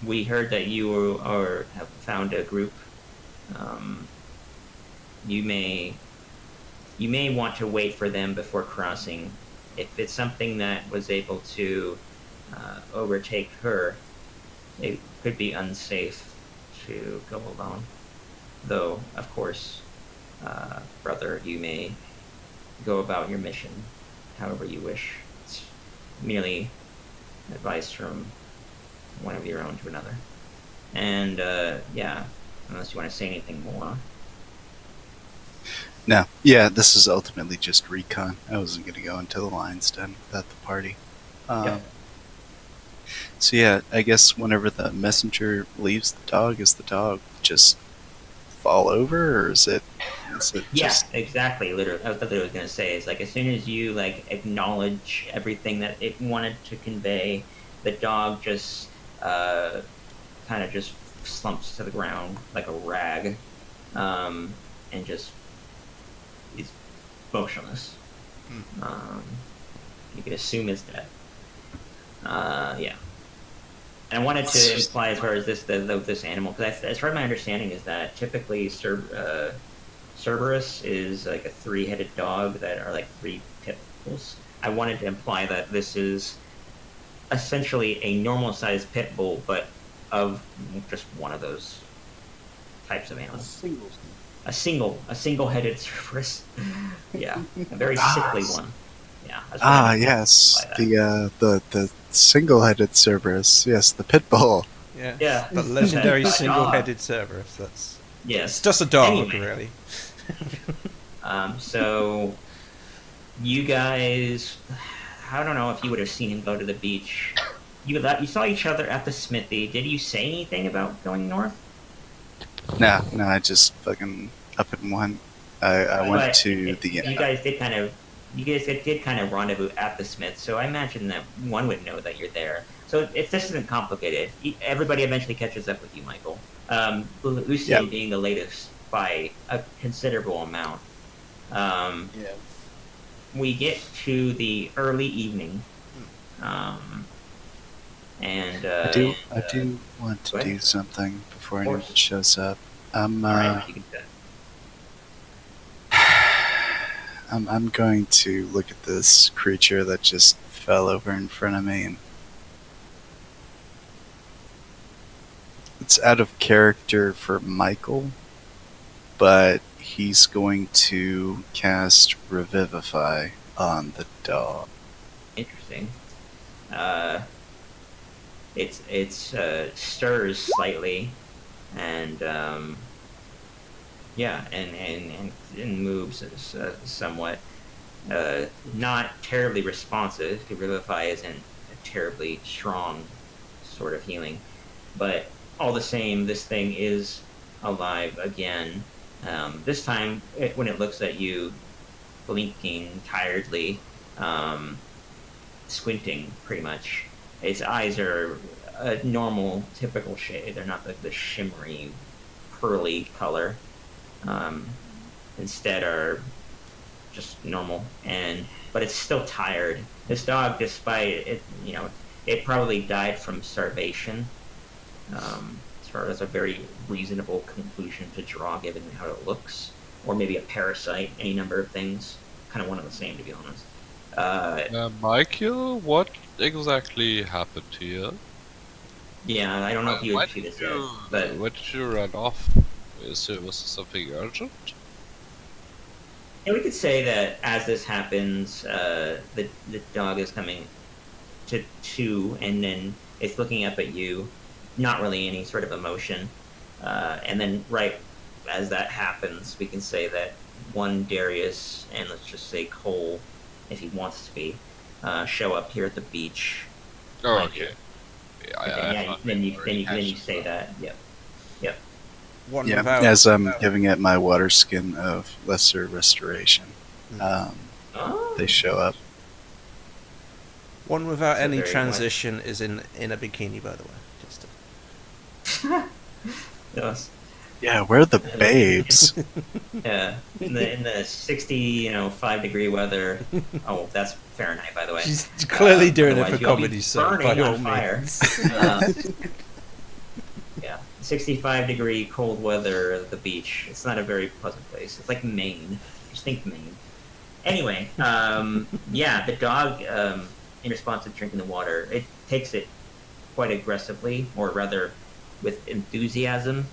we heard that you have found a group. Um, you may want to wait for them before crossing. If it's something that was able to overtake her, it could be unsafe to go alone. Though, of course, brother, you may go about your mission however you wish. It's merely advice from one of your own to another. And, yeah, unless you want to say anything more. No, yeah, this is ultimately just recon. I wasn't going to go into the lion's den without the party. Yep. So yeah, I guess whenever the messenger leaves the dog, is the dog just fall over, or is it Yeah, just... exactly. Literally, that's what I was gonna say. Is like as soon as you like acknowledge everything that it wanted to convey, the dog just kind of just slumps to the ground like a rag, and just is motionless. You could assume it's dead. Yeah. And I wanted to imply as far as this animal, because as far as my understanding is that typically Cerberus is like a 3-headed dog that are like 3 pit bulls. I wanted to imply that this is essentially a normal-sized pit bull, but of just one of those types of animals. A single-headed Cerberus. Yeah, a very sickly one. Yeah. that's what I meant yes, by that. the single-headed Cerberus. Yes, the pit bull. Yeah. Yeah. The legendary A dog. single-headed Cerberus. That's Yes. it's just a dog, Anyway. really. So you guys, I don't know if you would have seen him go to the beach. You saw each other at the smithy. Did you say anything about going north? No, I just fucking up and went. I went But to the... you guys did kind of rendezvous at the smith. So I imagine that one would know that you're there. So if this isn't complicated, everybody eventually catches up with you, Michael. Lucian Yep. being the latest by a considerable amount. Yeah. We get to the early evening, and I do want to go ahead. do something before Of anyone course. shows up. I'm Alright, you can do that. I'm going to look at this creature that just fell over in front of me, and it's out of character for Michael, but he's going to cast Revivify on the dog. Interesting. It stirs slightly, and yeah, and moves somewhat. Not terribly responsive. Revivify isn't a terribly strong sort of healing, but all the same, this thing is alive again. This time, when it looks at you, blinking tiredly, squinting pretty much. Its eyes are a normal, typical shade. They're not like the shimmery, pearly color. Instead, are just normal, but it's still tired. This dog, despite it, it probably died from starvation. As far as a very reasonable conclusion to draw, given how it looks, or maybe a parasite. Any number of things, kind of one and the same, to be honest. Michael, what exactly happened to you? Yeah, I don't know if you Why would see did this yet, you, but why did you run off? Was it something urgent? and we could say that as this happens, the dog is coming to 2, and then it's looking up at you, not really any sort of emotion. And then right as that happens, we can say that one Darius and let's just say Cole, if he wants to be, show up here at the beach. Oh, Mind okay. you. Yeah, Then you say that. Yep. One Yeah, without as I'm giving it my water skin of lesser restoration, Oh. they show up. one without So any very transition is in a bikini, by the way. Just Yes. Yeah, we're the babes. Yeah. In the 65-degree weather. Oh, that's Fahrenheit, by the way. she's clearly doing it Otherwise for you'll be comedy, so burning by on all fire. means. 65-degree cold weather at the beach. It's not a very pleasant place. It's like Maine. Just think Maine. Anyway, yeah, the dog, in response to drinking the water, it takes it quite aggressively, or rather, with enthusiasm,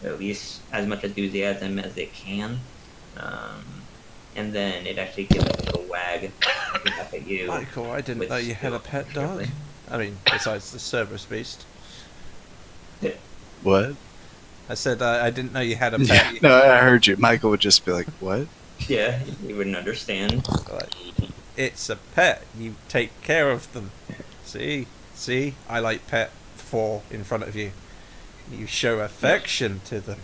at least as much enthusiasm as it can. And then it actually gives a little wag looking up at you. Michael, I didn't with know you had a still pet dog. dribbling. I mean, besides the Cerberus beast. What? I said I didn't know you had a Yeah, pet. no, I heard you. Michael would just be like, "What?" Yeah, you wouldn't understand. Like, it's a pet. You take care of them. See? I like pet 4 in front of you. You show affection to them.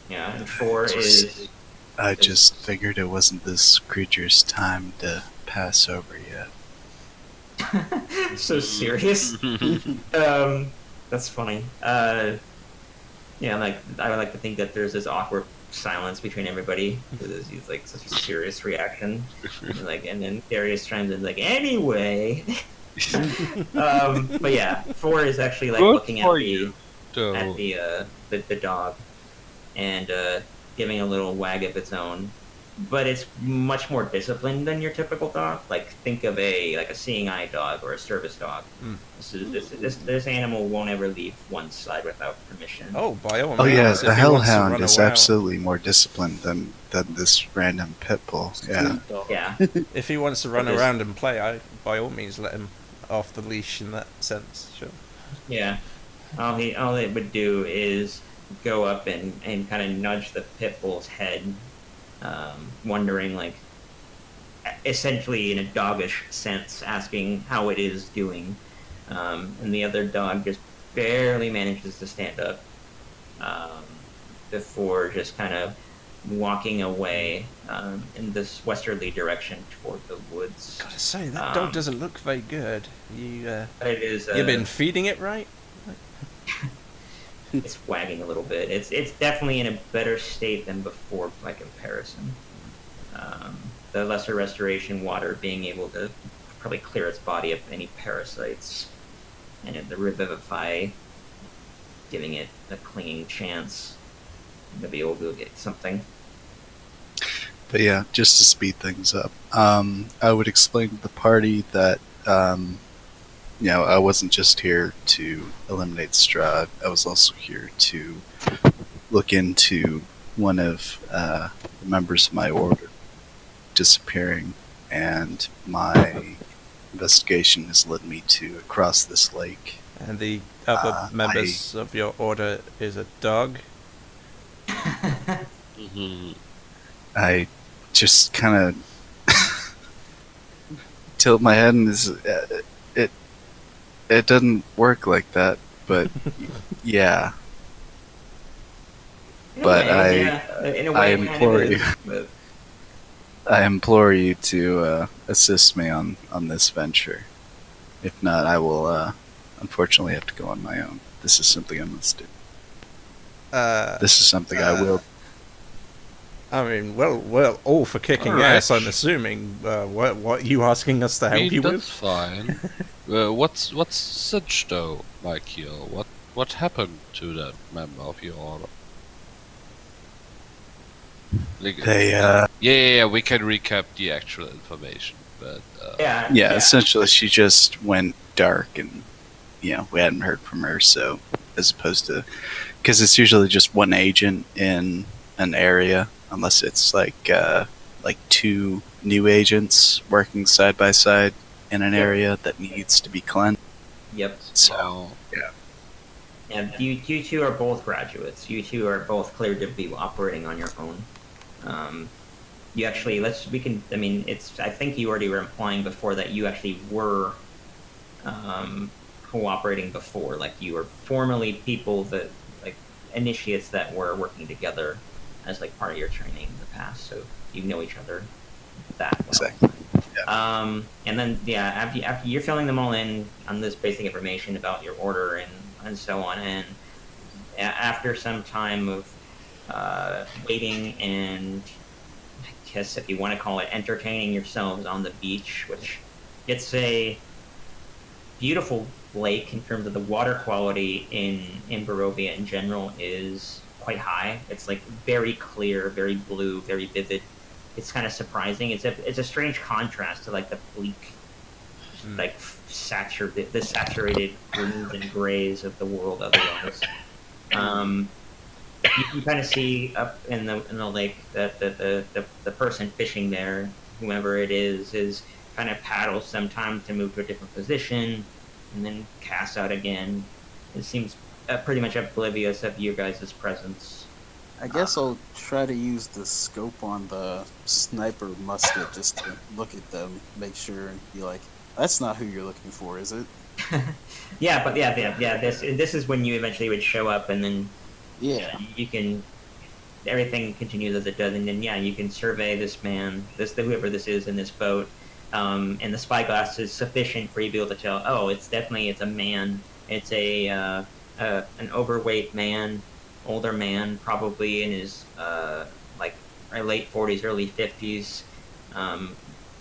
Yeah, and 4 is I just figured it wasn't this creature's time to pass over yet. so serious. That's funny. Yeah, like I would like to think that there's this awkward silence between everybody because he's like such a serious reaction, and then Darius chimes in like, anyway. But yeah, 4 is actually like Good looking at for the you, though. at the dog and giving a little wag of its own. But it's much more disciplined than your typical dog. Like think of a seeing eye dog or a service dog. Mm. This animal won't ever leave one side without permission. Oh, by all means. Oh yeah, if the he wants to hellhound run is around- absolutely more disciplined than this random pit bull. Yeah. Yeah, If he wants to run But there's- around and play, by all means let him off the leash in that sense. Sure. yeah. All it would do is go up and kind of nudge the pit bull's head, wondering like, essentially in a doggish sense, asking how it is doing, and the other dog just barely manages to stand up before just kind of walking away in this westerly direction toward the woods. Gotta say, that dog Um, doesn't look very good. You But it is. you been feeding it right? It's wagging a little bit. It's definitely in a better state than before by comparison. The lesser restoration water being able to probably clear its body of any parasites, and the revivify giving it a clinging chance to be able to get something. But yeah, just to speed things up, I would explain to the party that I wasn't just here to eliminate Strahd. I was also here to look into one of the members of my order disappearing, and my investigation has led me to across this lake. And the other members of your order is a dog. Mhm. I just kind of tilt my head, and it doesn't work like that. But yeah, But in a way, I it kind of implore is, you. but- I implore you to assist me on this venture. If not, I will unfortunately have to go on my own. This is something I must do. This is something I will. I mean, well, all for kicking All right. ass. I'm assuming. What you asking us to I help mean, you that's with? fine. What's such though, Michael? What happened to that member of your order? Like, They we can recap the actual information, but yeah, essentially she just went dark, and we hadn't heard from her. So as opposed to, because it's usually just one agent in an area, unless it's like two new agents working side by side in an area that needs to be cleansed. Yep. So And you two are both graduates. You two are both cleared to be operating on your own. You actually, I think you already were implying before that you actually were cooperating before. Like, you were formerly people that, like, initiates that were working together as, like, part of your training in the past. So you know each other that well. exactly. And then, after you're filling them all in on this basic information about your order and so on, and after some time of waiting and, I guess if you want to call it, entertaining yourselves on the beach, which it's a beautiful lake, in terms of the water quality in Barovia in general, is quite high. It's like very clear, very blue, very vivid. It's kind of surprising. It's a strange contrast to like the bleak, like the saturated greens and grays of the world otherwise. You kind of see up in the lake that the person fishing there, whomever it is kind of paddles sometimes to move to a different position, and then casts out again. It seems pretty much oblivious of your guys' presence. I guess I'll try to use the scope on the sniper musket just to look at them, make sure, and be like, "That's not who you're looking for, is it?" Yeah, but yeah. This is when you eventually would show up, and then Yeah. you can. Everything continues as it does, and then you can survey this man, whoever this is in this boat, and the spyglass is sufficient for you to be able to tell. Oh, it's a man. It's an overweight man, older man, probably in his like late 40s, early 50s.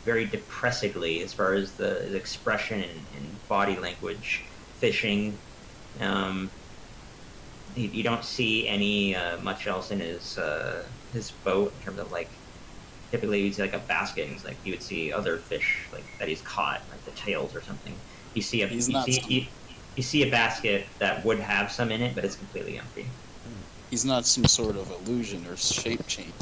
Very depressedly as far as his expression and body language. Fishing. You don't see any much else in his boat in terms of like. Typically, you'd see like a basket. And like you would see other fish like that he's caught, like the tails or something. You see you see a basket that would have some in it, but it's completely empty. He's not some sort of illusion or shape change.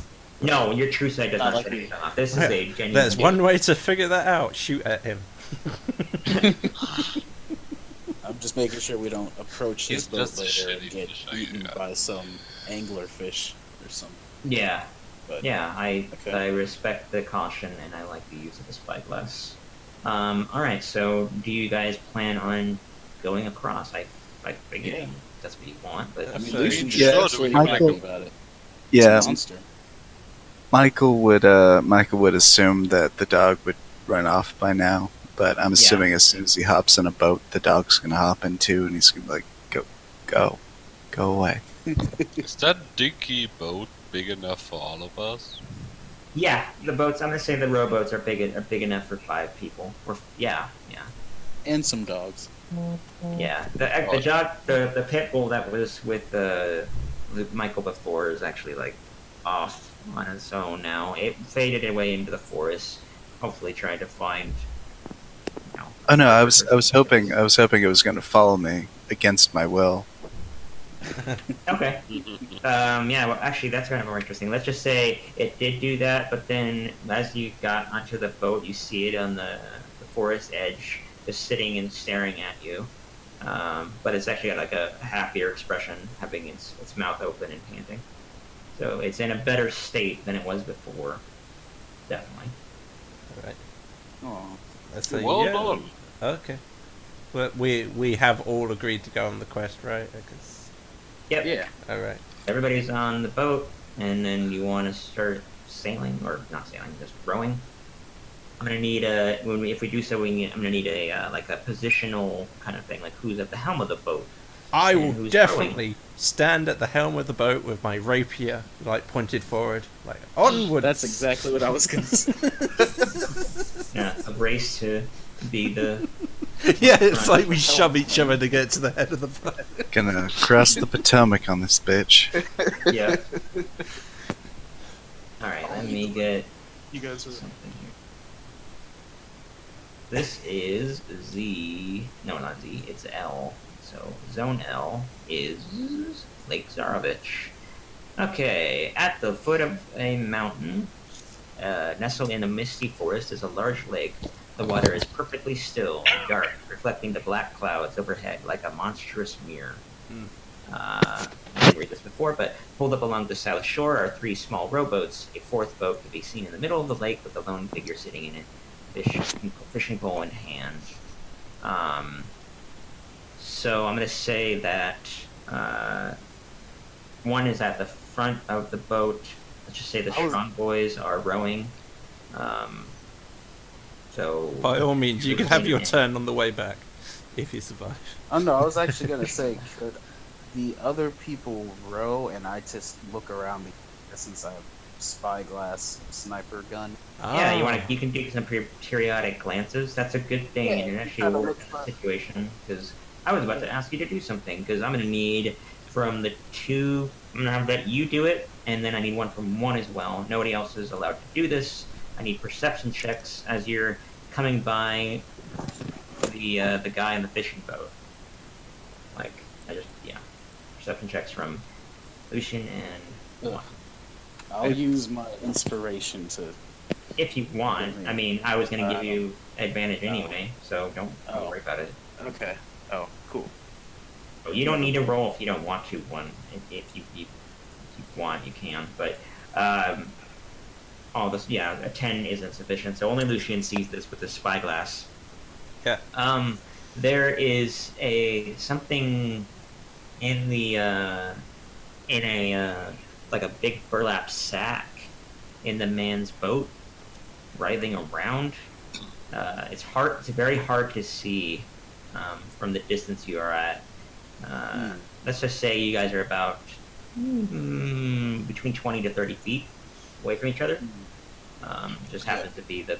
No, your true sight does Not not like shut me. it off. This is a genuine. There's one way to figure that out. Shoot at him. I'm just making sure we don't approach his He's boat just a later and shitty get fish, eaten yeah. by some angler fish or something. Yeah, But yeah. I Okay. respect the caution and I like the use of the spyglass. All right. So, do you guys plan on going across? I figure Yeah. that's what you want, but I mean, So Lucian you- just yeah, absolutely Michael- bragging about it. Yeah, It's a monster. Michael would assume that the dog would run off by now, but I'm assuming as soon as he hops in a boat, the dog's gonna hop in too, and he's gonna be like, go away. Is that dinky boat big enough for all of us? yeah, the boats. I'm gonna say the rowboats are big enough for 5 people. Or yeah. And some dogs. Yeah, the pit bull that was with Michael before is actually like off on its own now. It faded away into the forest. Hopefully, trying to find. Oh no, I was hoping it was gonna follow me against my will. Okay. Yeah. Well, actually, that's kind of more interesting. Let's just say it did do that, but then as you got onto the boat, you see it on the forest edge, just sitting and staring at you. But it's actually got like a happier expression, having its mouth open and panting. So it's in a better state than it was before. Definitely. Alright. Oh, Let's say, Well yeah. done. Okay. But we have all agreed to go on the quest, right? Yep. yeah. Alright. Everybody's on the boat, and then you want to start sailing, or not sailing, just rowing. I'm gonna need if we do so, I'm gonna need a like a positional kind of thing, like who's at the helm of the boat. I And will who's definitely stand at the helm of the boat with my rapier like pointed forward, like onward. That's exactly what I was gonna say. Yeah, a race to be the. Yeah, it's like we shove each other to get to the head of the boat. Gonna cross the Potomac on this bitch. Yeah. All right, let me get You guys are. something here. This is Z. No, not Z. It's L. So Zone L is Lake Zarovich. Okay, at the foot of a mountain, nestled in a misty forest, is a large lake. The water is perfectly still and dark, reflecting the black clouds overhead like a monstrous mirror. I didn't read this before, but pulled up along the south shore are 3 small rowboats. A 4th boat can be seen in the middle of the lake with a lone figure sitting in it, fishing pole in hand. So I'm going to say that one is at the front of the boat. Let's just say the strong boys are rowing. So By all means, you can have your turn on the way back if you survive. Oh no, I was actually gonna say, could the other people row and I just look around me since I have spyglass sniper gun. Yeah, Ah. you can do some periodic glances. That's a good thing. Yeah, It you actually gotta will work look in that for- situation because I was about to ask you to do something because I'm gonna need from the two. I'm gonna have that you do it, and then I need one from one as well. Nobody else is allowed to do this. I need perception checks as you're coming by the guy in the fishing boat. Like perception checks from Lucian and Ugh. I'll use my inspiration to. if you want. I mean, I was gonna give you advantage no. anyway, so don't Oh. worry about it. Okay. Oh, cool. You don't need to roll if you don't want to. One, if you want, you can. But all this, a 10 isn't sufficient. So only Lucian sees this with the spyglass. Yeah. There is something in the in a like a big burlap sack in the man's boat, writhing around. It's hard. It's very hard to see from the distance you are at. Let's just say you guys are about between 20 to 30 feet away from each other. Just happens to be the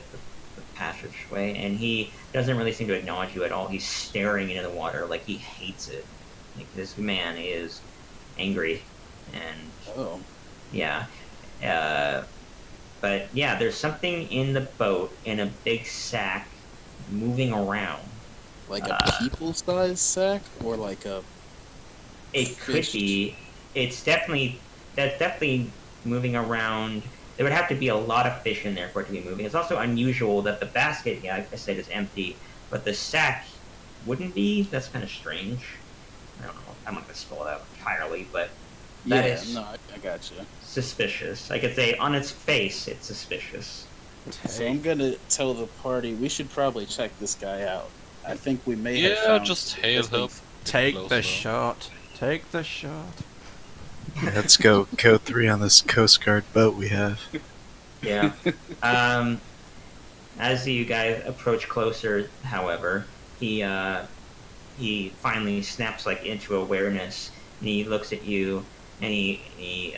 passageway, and he doesn't really seem to acknowledge you at all. He's staring into the water like he hates it. Like this man is angry, and Oh. yeah. But yeah, there's something in the boat in a big sack moving around. Like a people-sized sack, or like a. It could Fish. be. That's definitely moving around. There would have to be a lot of fish in there for it to be moving. It's also unusual that the basket, like I said, is empty, but the sack wouldn't be. That's kind of strange. I don't know. I'm not going to spell it out entirely, but that Yeah, is no, I got you. suspicious. I could say on its face, it's suspicious. So I'm gonna tell the party we should probably check this guy out. I think we may have Yeah, found just hail this big- him. Take Close the enough. shot. Take the shot. Let's go code 3 on this Coast Guard boat we have. Yeah. As you guys approach closer, however, he finally snaps like into awareness, and he looks at you, and he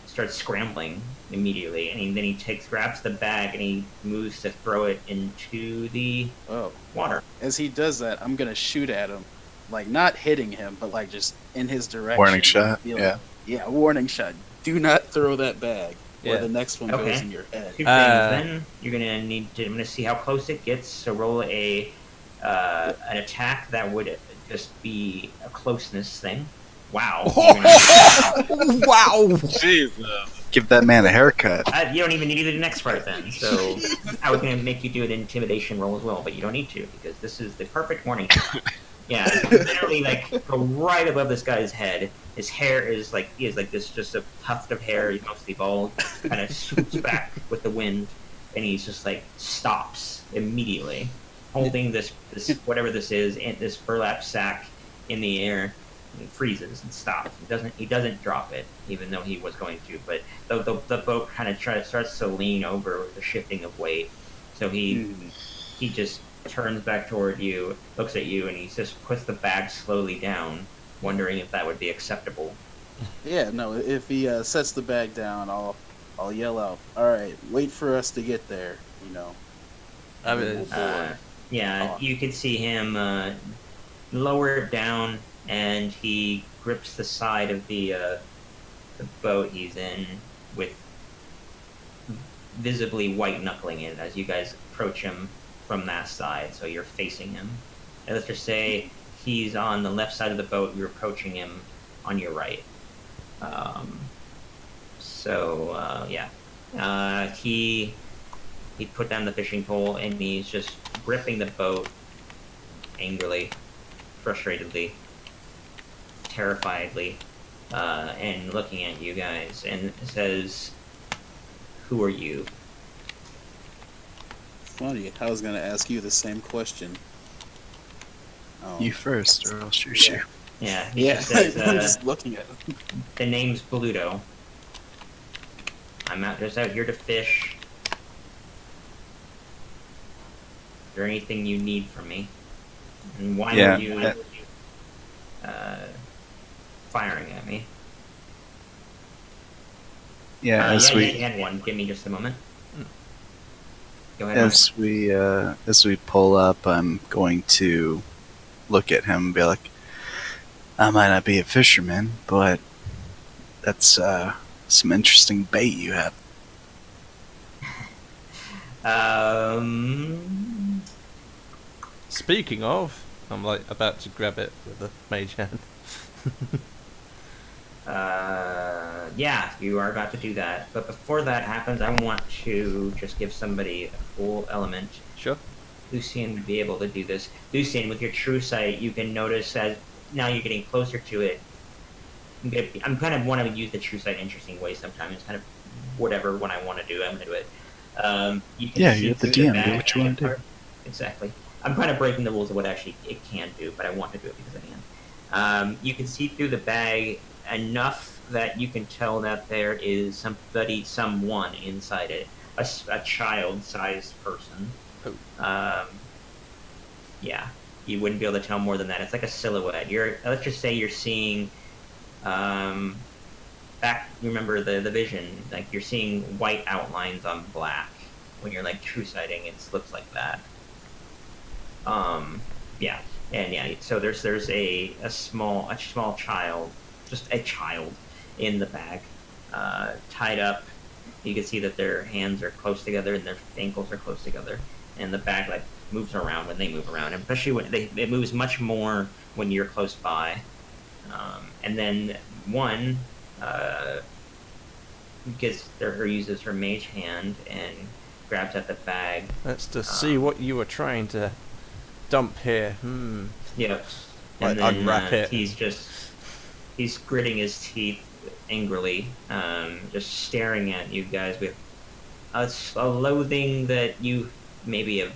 starts scrambling immediately, and then he grabs the bag and he moves to throw it into the Oh, water. as he does that, I'm gonna shoot at him, like not hitting him, but like just in his direction. Warning shot. Be like, Yeah. Yeah, warning shot. Do not throw that bag, or Yeah. the next one Okay. goes in your head. Two things. Then you're gonna need to. I'm gonna see how close it gets. So roll an attack that would just be a closeness thing. Wow. Wow! Jesus. Give that man a haircut. You don't even need to do the next part then. So I was going to make you do an intimidation roll as well, but you don't need to because this is the perfect warning shot. Yeah, literally like go right above this guy's head. His hair is like he is like this, just a tuft of hair. He's mostly bald, kind of swoops back with the wind, and he's just like stops immediately, holding this whatever this is, and this burlap sack in the air. He freezes and stops. He doesn't drop it, even though he was going to. But the boat kind of starts to lean over with the shifting of weight. So he just turns back toward you, looks at you, and he just puts the bag slowly down, wondering if that would be acceptable. Yeah, no. If he sets the bag down, I'll yell out. All right, wait for us to get there. You know. I mean, You could see him lower it down, and he grips the side of the boat he's in with visibly white knuckling it as you guys approach him from that side. So you're facing him. And let's just say he's on the left side of the boat. You're approaching him on your right. He put down the fishing pole and he's just gripping the boat angrily, frustratedly, terrifiedly, and looking at you guys, and says, "Who are you?" Funny. I was gonna ask you the same question. You first, or I'll shoot you. Yeah, he Yeah, just says, I'm just looking at him. "The name's Bluto. I'm just out here to fish. Is there anything you need from me? And why Yeah, are you firing at me?" Yeah, Yeah, as you we can one. Give me just a moment. Go ahead. Mike. as we pull up, I'm going to look at him and be like, "I might not be a fisherman, but that's some interesting bait you have." Um, Speaking of, I'm like about to grab it with the mage hand. yeah, you are about to do that. But before that happens, I want to just give somebody a full element. Sure. Lucian would be able to do this. Lucian, with your true sight, you can notice as now you're getting closer to it. I'm kind of want to use the true sight in interesting ways sometimes. It's kind of whatever when I want to do, I'm going to do it. You can Yeah, see you're the through DM, do bag what you wanna do. part. Exactly. I'm kind of breaking the rules of what actually it can do, but I want to do it because I can. You can see through the bag enough that you can tell that there is someone inside it, a child-sized person. Yeah, you wouldn't be able to tell more than that. It's like a silhouette. Let's just say you're seeing, back. Remember the vision? Like you're seeing white outlines on black when you're like true sighting. It looks like that. Yeah, and yeah. So there's a small child, just a child, in the bag, tied up. You can see that their hands are close together and their ankles are close together, and the bag like moves around when they move around, and especially when it moves much more when you're close by. And then one uses her mage hand and grabs at the bag. That's to see what you were trying to dump here. Yep. Like, And then unwrap it. He's gritting his teeth angrily, just staring at you guys with a loathing that you maybe have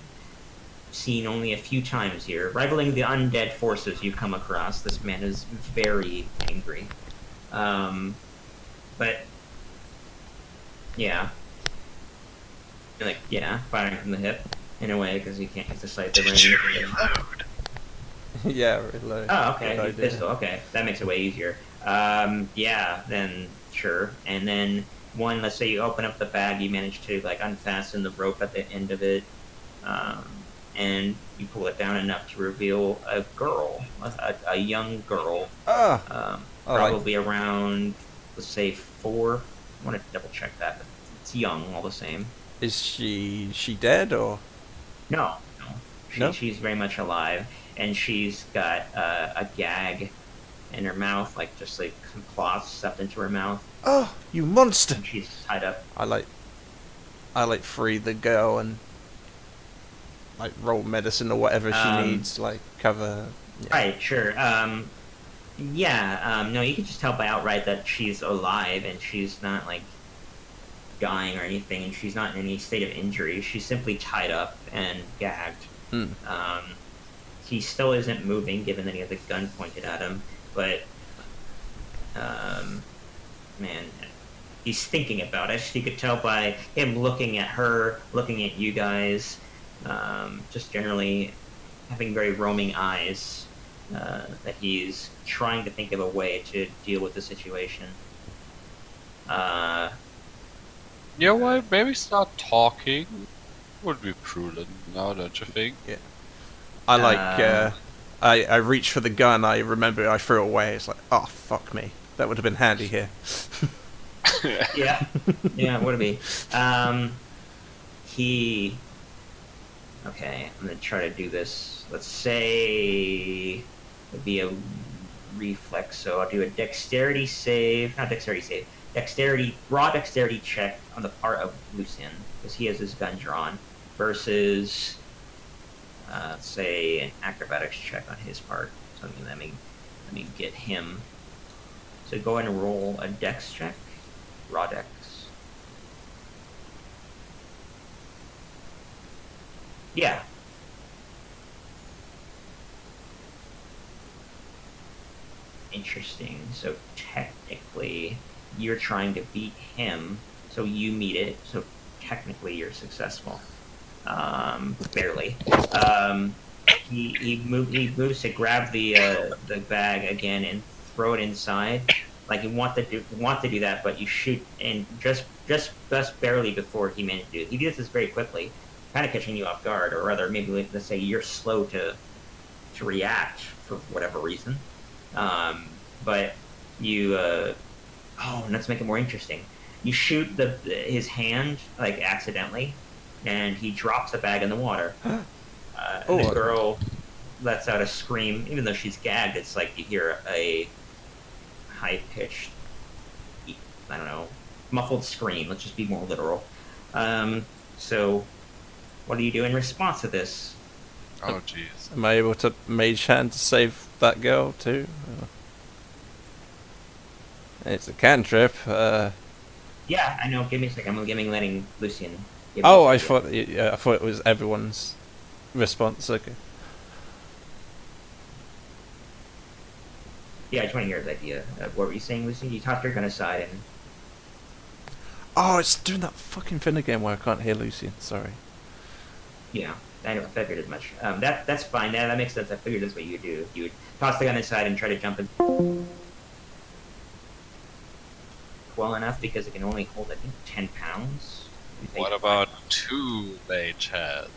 seen only a few times here, rivaling the undead forces you've come across. This man is very angry. But yeah, like firing from the hip in a way because you can't use the sight. Did you reload? Yeah, reload. Oh, okay. Good idea. Pistol. Okay, that makes it way easier. Yeah, then sure. And then one, let's say you open up the bag, you manage to like unfasten the rope at the end of it, and you pull it down enough to reveal a girl, a young girl, probably around, let's say 4. I want to double check that, but it's young all the same. Is she dead or? No. No? She's very much alive, and she's got a gag in her mouth, like just like some cloth stuffed into her mouth. Oh, you monster! And she's tied up. I like free the girl and like roll medicine or whatever she needs, like cover. Yeah. Right, sure. No, you can just tell by outright that she's alive and she's not like dying or anything, and she's not in any state of injury. She's simply tied up and gagged. He still isn't moving, given that he has a gun pointed at him. But, man, he's thinking about it. You could tell by him looking at her, looking at you guys, just generally having very roaming eyes, that he's trying to think of a way to deal with the situation. Yeah, well, maybe start talking would be prudent now, don't you think? Yeah. I like. I reach for the gun. I remember I threw it away. It's like, oh fuck me. That would have been handy here. Yeah, it would be. Okay, I'm gonna try to do this. Let's say it'd be a reflex, so I'll do a dexterity save. Not dexterity save. Raw dexterity check on the part of Lucian, because he has his gun drawn, versus, say, an acrobatics check on his part. So let me get him. So go ahead and roll a dex check. Raw dex. Yeah. Interesting. So technically, you're trying to beat him, so you meet it. So technically, you're successful. Barely. He moves to grab the bag again and throw it inside, Like you want to do that, but you shoot and just barely before he managed to do it. He does this very quickly, kind of catching you off guard, or rather, maybe let's say you're slow to react for whatever reason. But you let's make it more interesting. You shoot his hand like accidentally, and he drops the bag in the water. And the girl lets out a scream, even though she's gagged. It's like you hear a high-pitched, I don't know, muffled scream. Let's just be more literal. So, what do you do in response to this? Oh, jeez. Am I able to mage hand to save that girl too? It's a cantrip. Yeah, I know. Give me a second. I'm letting Lucian. Give Oh, me I a second. thought it was everyone's response. Okay. Yeah, I just want to hear his idea. What were you saying, Lucian? You tossed your gun aside and. Oh, it's doing that fucking thing again where I can't hear Lucian. Sorry. Yeah, I know. I figured as much. That's fine. That makes sense. I figured that's what you would do. You would toss the gun aside and try to jump in well enough because it can only hold, I think, 10 pounds. What about 2 mage hands?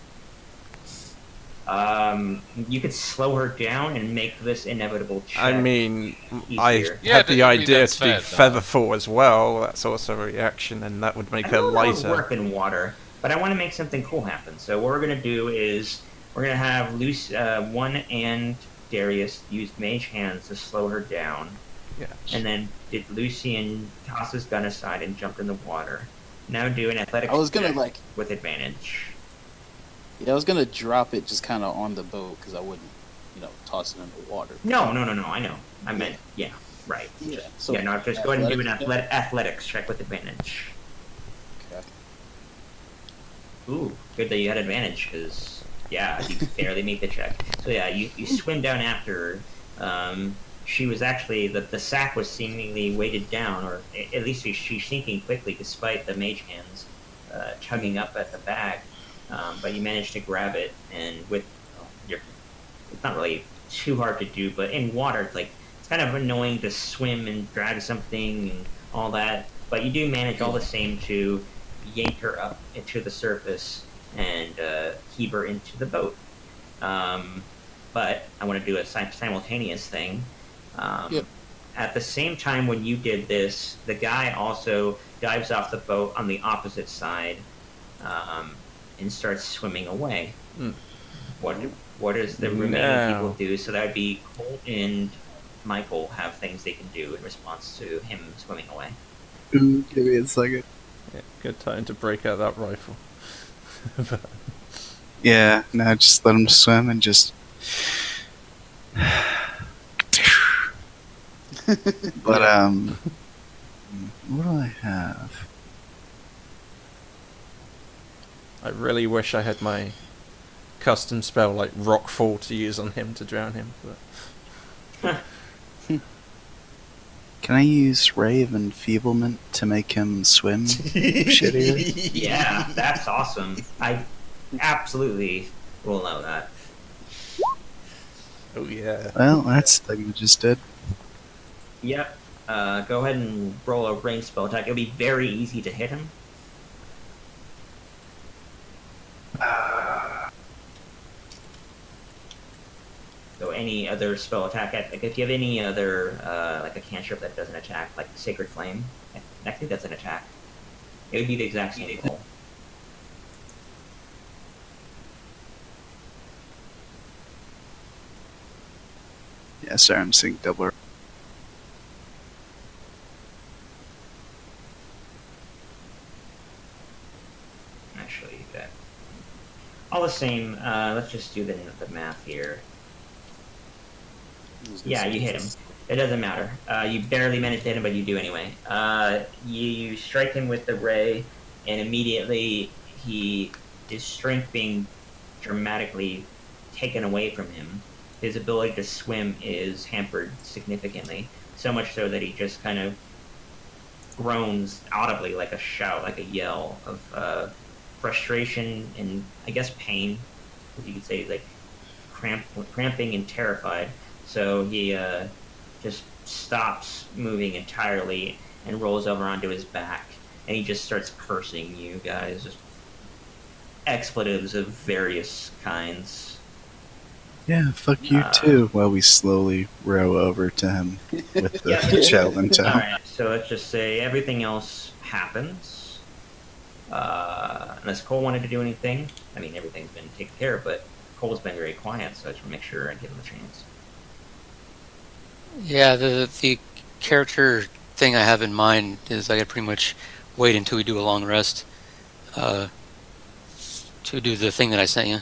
You could slow her down and make this inevitable check. I mean, easier. I Yeah, had the I mean, idea that's to do fair, featherfall as well. That's also a reaction, and that would make I her know that would lighter. work in water, but I want to make something cool happen. So what we're gonna do is we're gonna have One and Darius use mage hands to slow her down, Yeah. and then did Lucian toss his gun aside and jump in the water. Now do an athletics I was gonna check like, with advantage. yeah, I was gonna drop it just kind of on the boat because I wouldn't, toss it in the water. No. I know. I meant yeah, right. Yeah. So Yeah, no, just go ahead and do an athletics athletics check with advantage. check? Okay. Ooh, good that you had advantage, because, yeah, you barely make the check. So, yeah, you swim down after her. She was actually, the sack was seemingly weighted down, or at least she's sinking quickly despite the mage hands chugging up at the bag. But you managed to grab it, and it's not really too hard to do, but in water, it's kind of annoying to swim and drag something and all that. But you do manage all the same to yank her up into the surface and heave her into the boat. But I want to do a simultaneous thing. Yep. At the same time when you did this, the guy also dives off the boat on the opposite side and starts swimming away. Hmm. What does the remaining No. people do? So that would be Colt and Michael have things they can do in response to him swimming away. Ooh, give me a second. Yeah, good time to break out that rifle. Yeah, no, just let him swim and just. But what do I have? I really wish I had my custom spell like Rockfall to use on him to drown him. But Can I use Ray of Enfeeblement to make him swim shittier? Yeah, that's awesome. I absolutely will know that. Oh yeah. Well, that's the thing we just did. Yep. Go ahead and roll a ranged spell attack. It'll be very easy to hit him. So any other spell attack, like if you have any other, like a cantrip that doesn't attack, like the Sacred Flame, I think that's an attack. It would be the exact same roll. Yeah, sorry, I'm seeing double. Actually, that. All the same, let's just do the math here. Yeah, you hit him. It doesn't matter. You barely managed to hit him, but you do anyway. You strike him with the ray, and immediately his strength being dramatically taken away from him, his ability to swim is hampered significantly. So much so that he just kind of groans audibly, like a shout, like a yell of frustration and I guess pain, if you could say, like cramping and terrified. So he just stops moving entirely and rolls over onto his back, and he just starts cursing you guys, just expletives of various kinds. Yeah, fuck you too. While we slowly row over to him with the shell in tow. Alright, so let's just say everything else happens. Unless Cole wanted to do anything. I mean, everything's been taken care of, but Cole's been very quiet, so I just want to make sure I give him a chance. Yeah, the character thing I have in mind is I could pretty much wait until we do a long rest to do the thing that I sent you.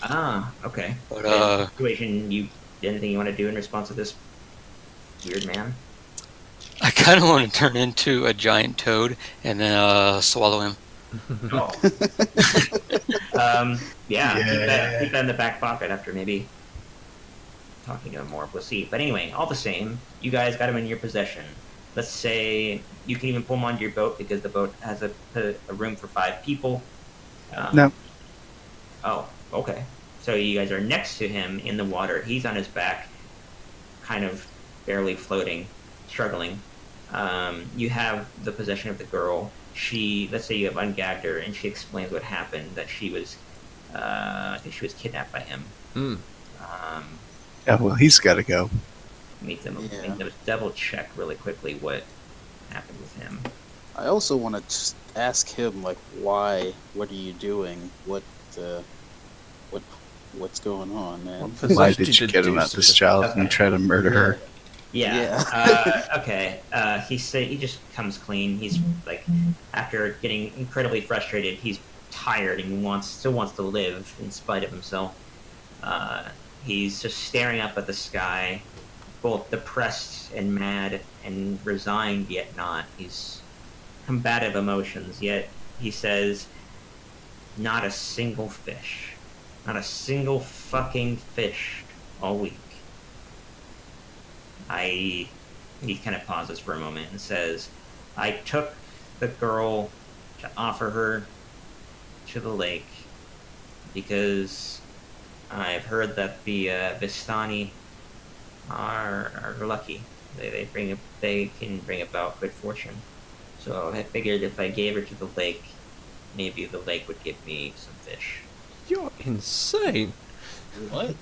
Ah, okay. But In this situation, anything you want to do in response to this weird man? I kind of want to turn into a giant toad and then swallow him. Oh. Yeah, keep that in the back pocket after maybe talking to him more. We'll see. But anyway, all the same, you guys got him in your possession. Let's say you can even pull him onto your boat because the boat has a room for 5 people. No. Oh, okay. So you guys are next to him in the water. He's on his back, kind of barely floating, struggling. You have the possession of the girl. Let's say you have ungagged her, and she explains what happened. That she was, I think she was kidnapped by him. Yeah, well, he's got to go. Make them Yeah. double check really quickly what happened with him. I also want to just ask him, like, why? What are you doing? What's going on, man? Why did you get him at this child and Okay. try to murder her? Yeah. Okay. He just comes clean. He's like, after getting incredibly frustrated, he's tired and still wants to live in spite of himself. He's just staring up at the sky, both depressed and mad and resigned yet not. He's combative emotions, yet he says, "Not a single fish. Not a single fucking fish all week." He kind of pauses for a moment and says, "I took the girl to offer her to the lake because I've heard that the Vistani are lucky. They can bring about good fortune. So I figured if I gave her to the lake, maybe the lake would give me some fish." You're insane. What?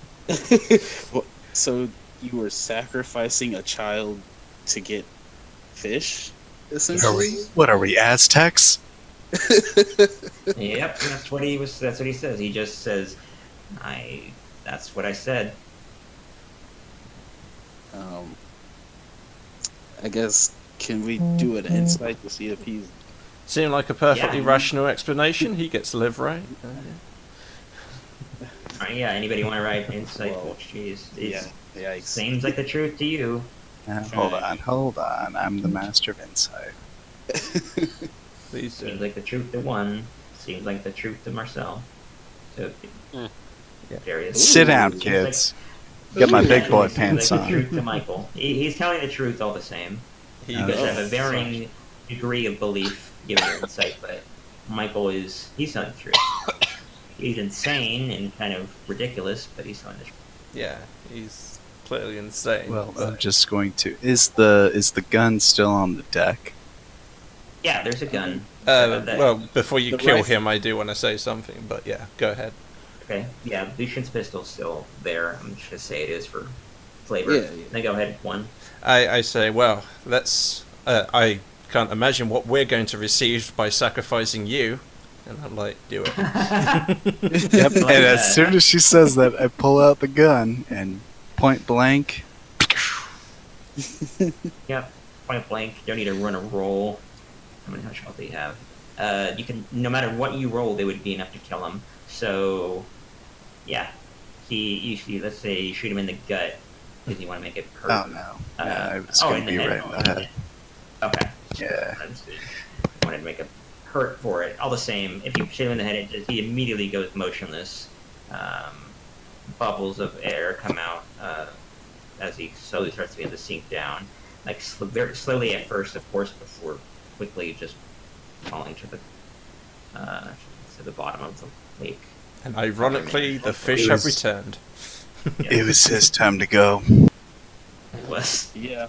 So you were sacrificing a child to get fish, essentially? What are we, Aztecs? Yep, that's what he says. He just says, that's what I said. I guess, can we do an insight to see if he's... Seemed like a perfectly Yeah. rational explanation. He gets to live, right? Alright, yeah, anybody want to write insight? Well, Jeez. Yeah, yikes. Seems like the truth to you. Hold on. I'm the master of insight. Please do. Seems like the truth to one. Seems like the truth to Marcel. So, Hmm. Darius. Sit down, Seems kids. Get my big boy Seems pants like the on. truth to Michael. He's telling the truth all the same. He You guys goes. have a varying degree of belief given your insight, but Michael he's telling the truth. He's insane and kind of ridiculous, but he's telling the truth. Yeah, he's clearly insane. Well, but- I'm just going to. Is the gun still on the deck? Yeah, there's a gun. well, before you the kill rifle. him, I do want to say something, but yeah, go ahead. Okay, yeah, Lucian's pistol's still there. I'm just gonna say it is for flavor. Yeah, yeah. Then go ahead, one. I say, well, let's. I can't imagine what we're going to receive by sacrificing you. And I'm like, do it. Yep. Like And that. as soon as she says that, I pull out the gun and point blank. Yep, point blank. Don't need to run a roll. How much health do you have? You can, no matter what you roll, they would be enough to kill him. So, yeah, let's say you shoot him in the gut because you want to make it hurt. Oh no. Yeah, I was oh, going in to be the right head. in the head. Okay, Yeah. that's good. I wanted to make it hurt for it. All the same, if you shoot him in the head, he immediately goes motionless. Bubbles of air come out as he slowly starts to begin to sink down, like very slowly at first, of course, before quickly just falling to the bottom of the lake. And ironically, the fish have returned. It was his time to go. Well, us. Yeah.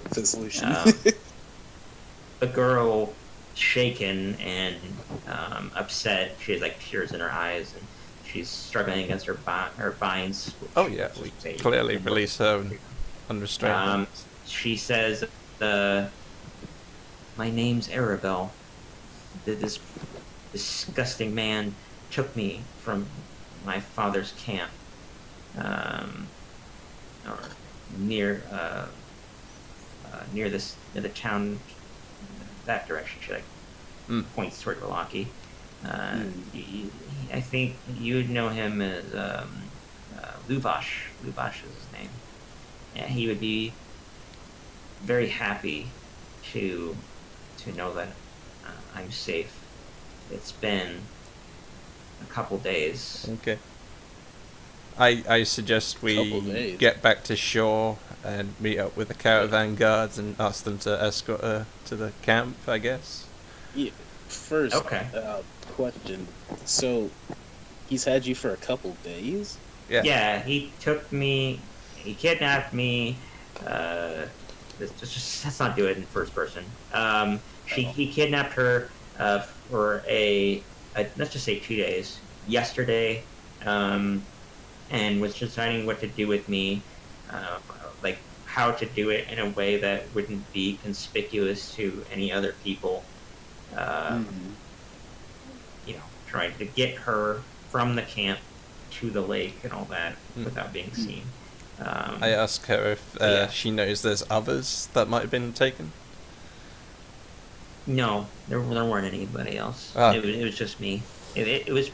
That's the solution. The girl, shaken and upset, she has like tears in her eyes, and she's struggling against her binds. which Oh yeah, we say- clearly release her unrestrained. She says, "My name's Arabelle. This disgusting man took me from my father's camp, or near near the town, that direction." She like points toward Valaki. I think you would know him as Luvash. Luvash is his name. Yeah, he would be very happy to know that I'm safe. It's been a couple days. Okay. I suggest Couple we days. get back to shore and meet up with the caravan guards and ask them to escort her to the camp, I guess. Yeah. First, Okay. question. So, he's had you for a couple days? Yeah, he took me. He kidnapped me. Let's not do it in first person. He kidnapped her for let's just say 2 days. Yesterday, and was deciding what to do with me, like how to do it in a way that wouldn't be conspicuous to any other people. You know, trying to get her from the camp to the lake and all that without being seen. I ask her if Yeah. she knows there's others that might have been taken. No, there weren't anybody else. Ah. It was just me. It was.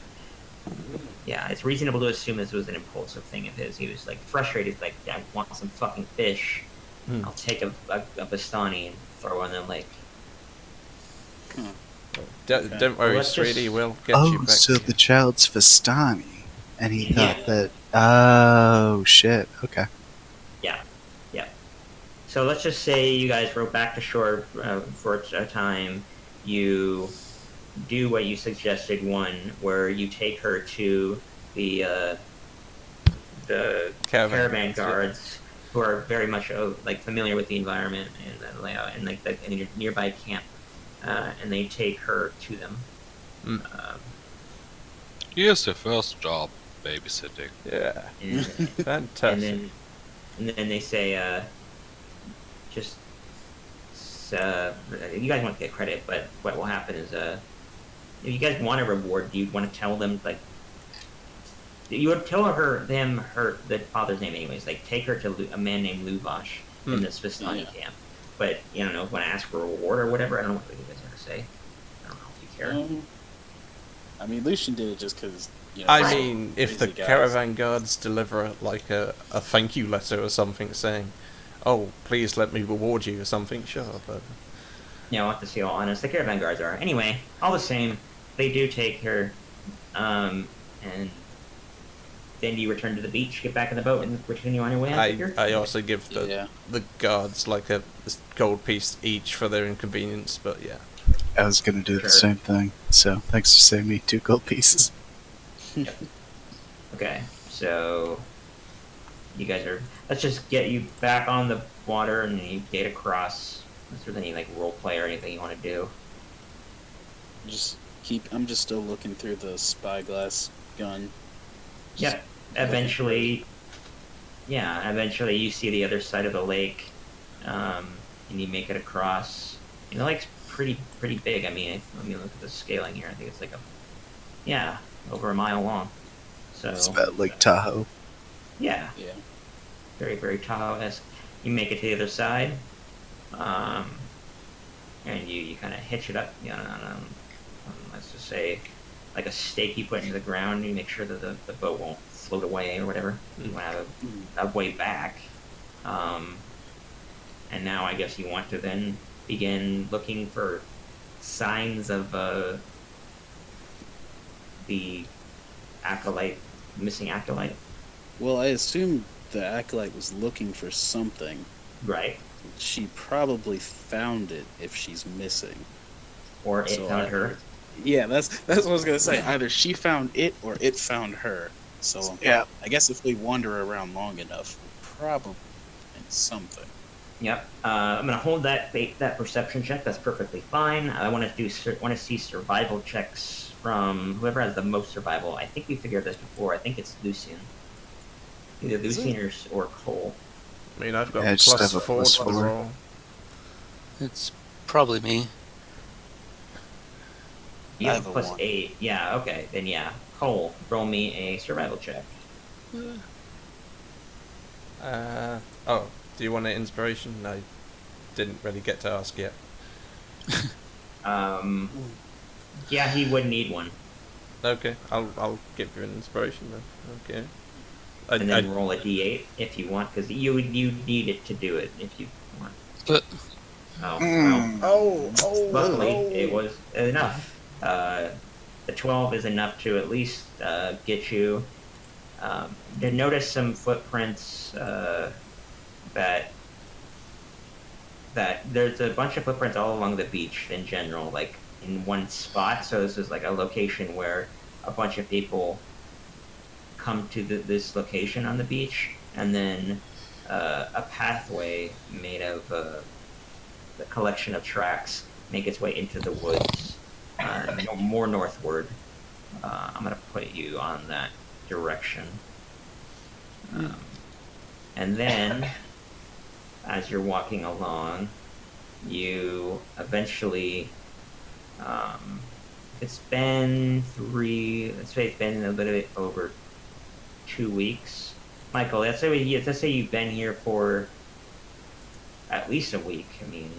Yeah, it's reasonable to assume this was an impulsive thing of his. He was like frustrated, like, I want some fucking fish. I'll take a Bastani and throw in the lake. Don't worry, Let's sweetie, just- we'll get you Oh, back. so the child's Vistani. And he Yeah. thought that. Oh, shit. Okay. Yeah. So let's just say you guys row back to shore for a time. You do what you suggested, one, where you take her to the caravan guards, who are very much like familiar with the environment and the layout and like the nearby camp, and they take her to them. Here's your first job, babysitting. Yeah, And, fantastic. and then they say, you guys won't get credit, but what will happen is, if you guys want a reward, do you want to tell them, like, you would tell her the father's name anyways, like, take her to a man named Luvash in this Vistani camp. But, you don't know, want to ask for a reward or whatever, I don't know what you guys are going to say. I don't know if you care. I mean, Lucian did it just because, you know... I he's mean, if the crazy guy. caravan guards deliver like a thank you letter or something saying, "Oh, please let me reward you" or something, sure, but Yeah, I'll have to see how honest the caravan guards are. Anyway, all the same, they do take her, and then you return to the beach, get back in the boat, and continue on your way. I also give Yeah. the guards like a gold piece each for their inconvenience, but yeah. I was gonna do Sure. the same thing. So, thanks for saving me 2 gold pieces. Okay, so you guys are. Let's just get you back on the water and you gate across. If there's any like role play or anything you want to do. I'm just still looking through the spyglass gun. Just Yeah. Eventually you see the other side of the lake, and you make it across. And the lake's pretty big. I mean, let me look at the scaling here. I think it's like over a mile long. So It's about Lake Tahoe. yeah, Yeah. very, very Tahoe-esque. You make it to the other side, and you kind of hitch it up, on, let's just say, like a stake you put into the ground. You make sure that the boat won't float away or whatever. You want to have a way back. And now I guess you want to then begin looking for signs of the missing acolyte. Well, I assume the acolyte was looking for something. Right. She probably found it if she's missing. Or it So found her. Yeah, that's what I was gonna say. Either she found it or it found her. So Yeah. I guess if we wander around long enough, we'll probably something. Yep. I'm gonna hold that perception check. That's perfectly fine. I want to see survival checks from whoever has the most survival. I think we figured this before. I think it's Lucian. Either Lucian or Cole. I mean, I've got Yeah, I just plus have a 4 plus to the 4. roll. It's probably me. You I have have a plus 1. 8. Yeah. Okay. Then yeah. Cole, roll me a survival check. Oh, do you want an inspiration? I didn't really get to ask yet. Yeah, he would need one, Okay, I'll give you an inspiration then. Okay. and then roll a d8 if you want, because you need it to do it if you want. But Oh, Mm. well. Luckily, it was enough. The 12 is enough to at least get you to notice some footprints that there's a bunch of footprints all along the beach in general, like in one spot. So this is like a location where a bunch of people come to this location on the beach, and then a pathway made of a collection of tracks make its way into the woods, more northward. I'm gonna put you on that direction, and then as you're walking along, you eventually. It's been let's say it's been a little bit over 2 weeks. Michael, let's say you've been here for at least a week. I mean,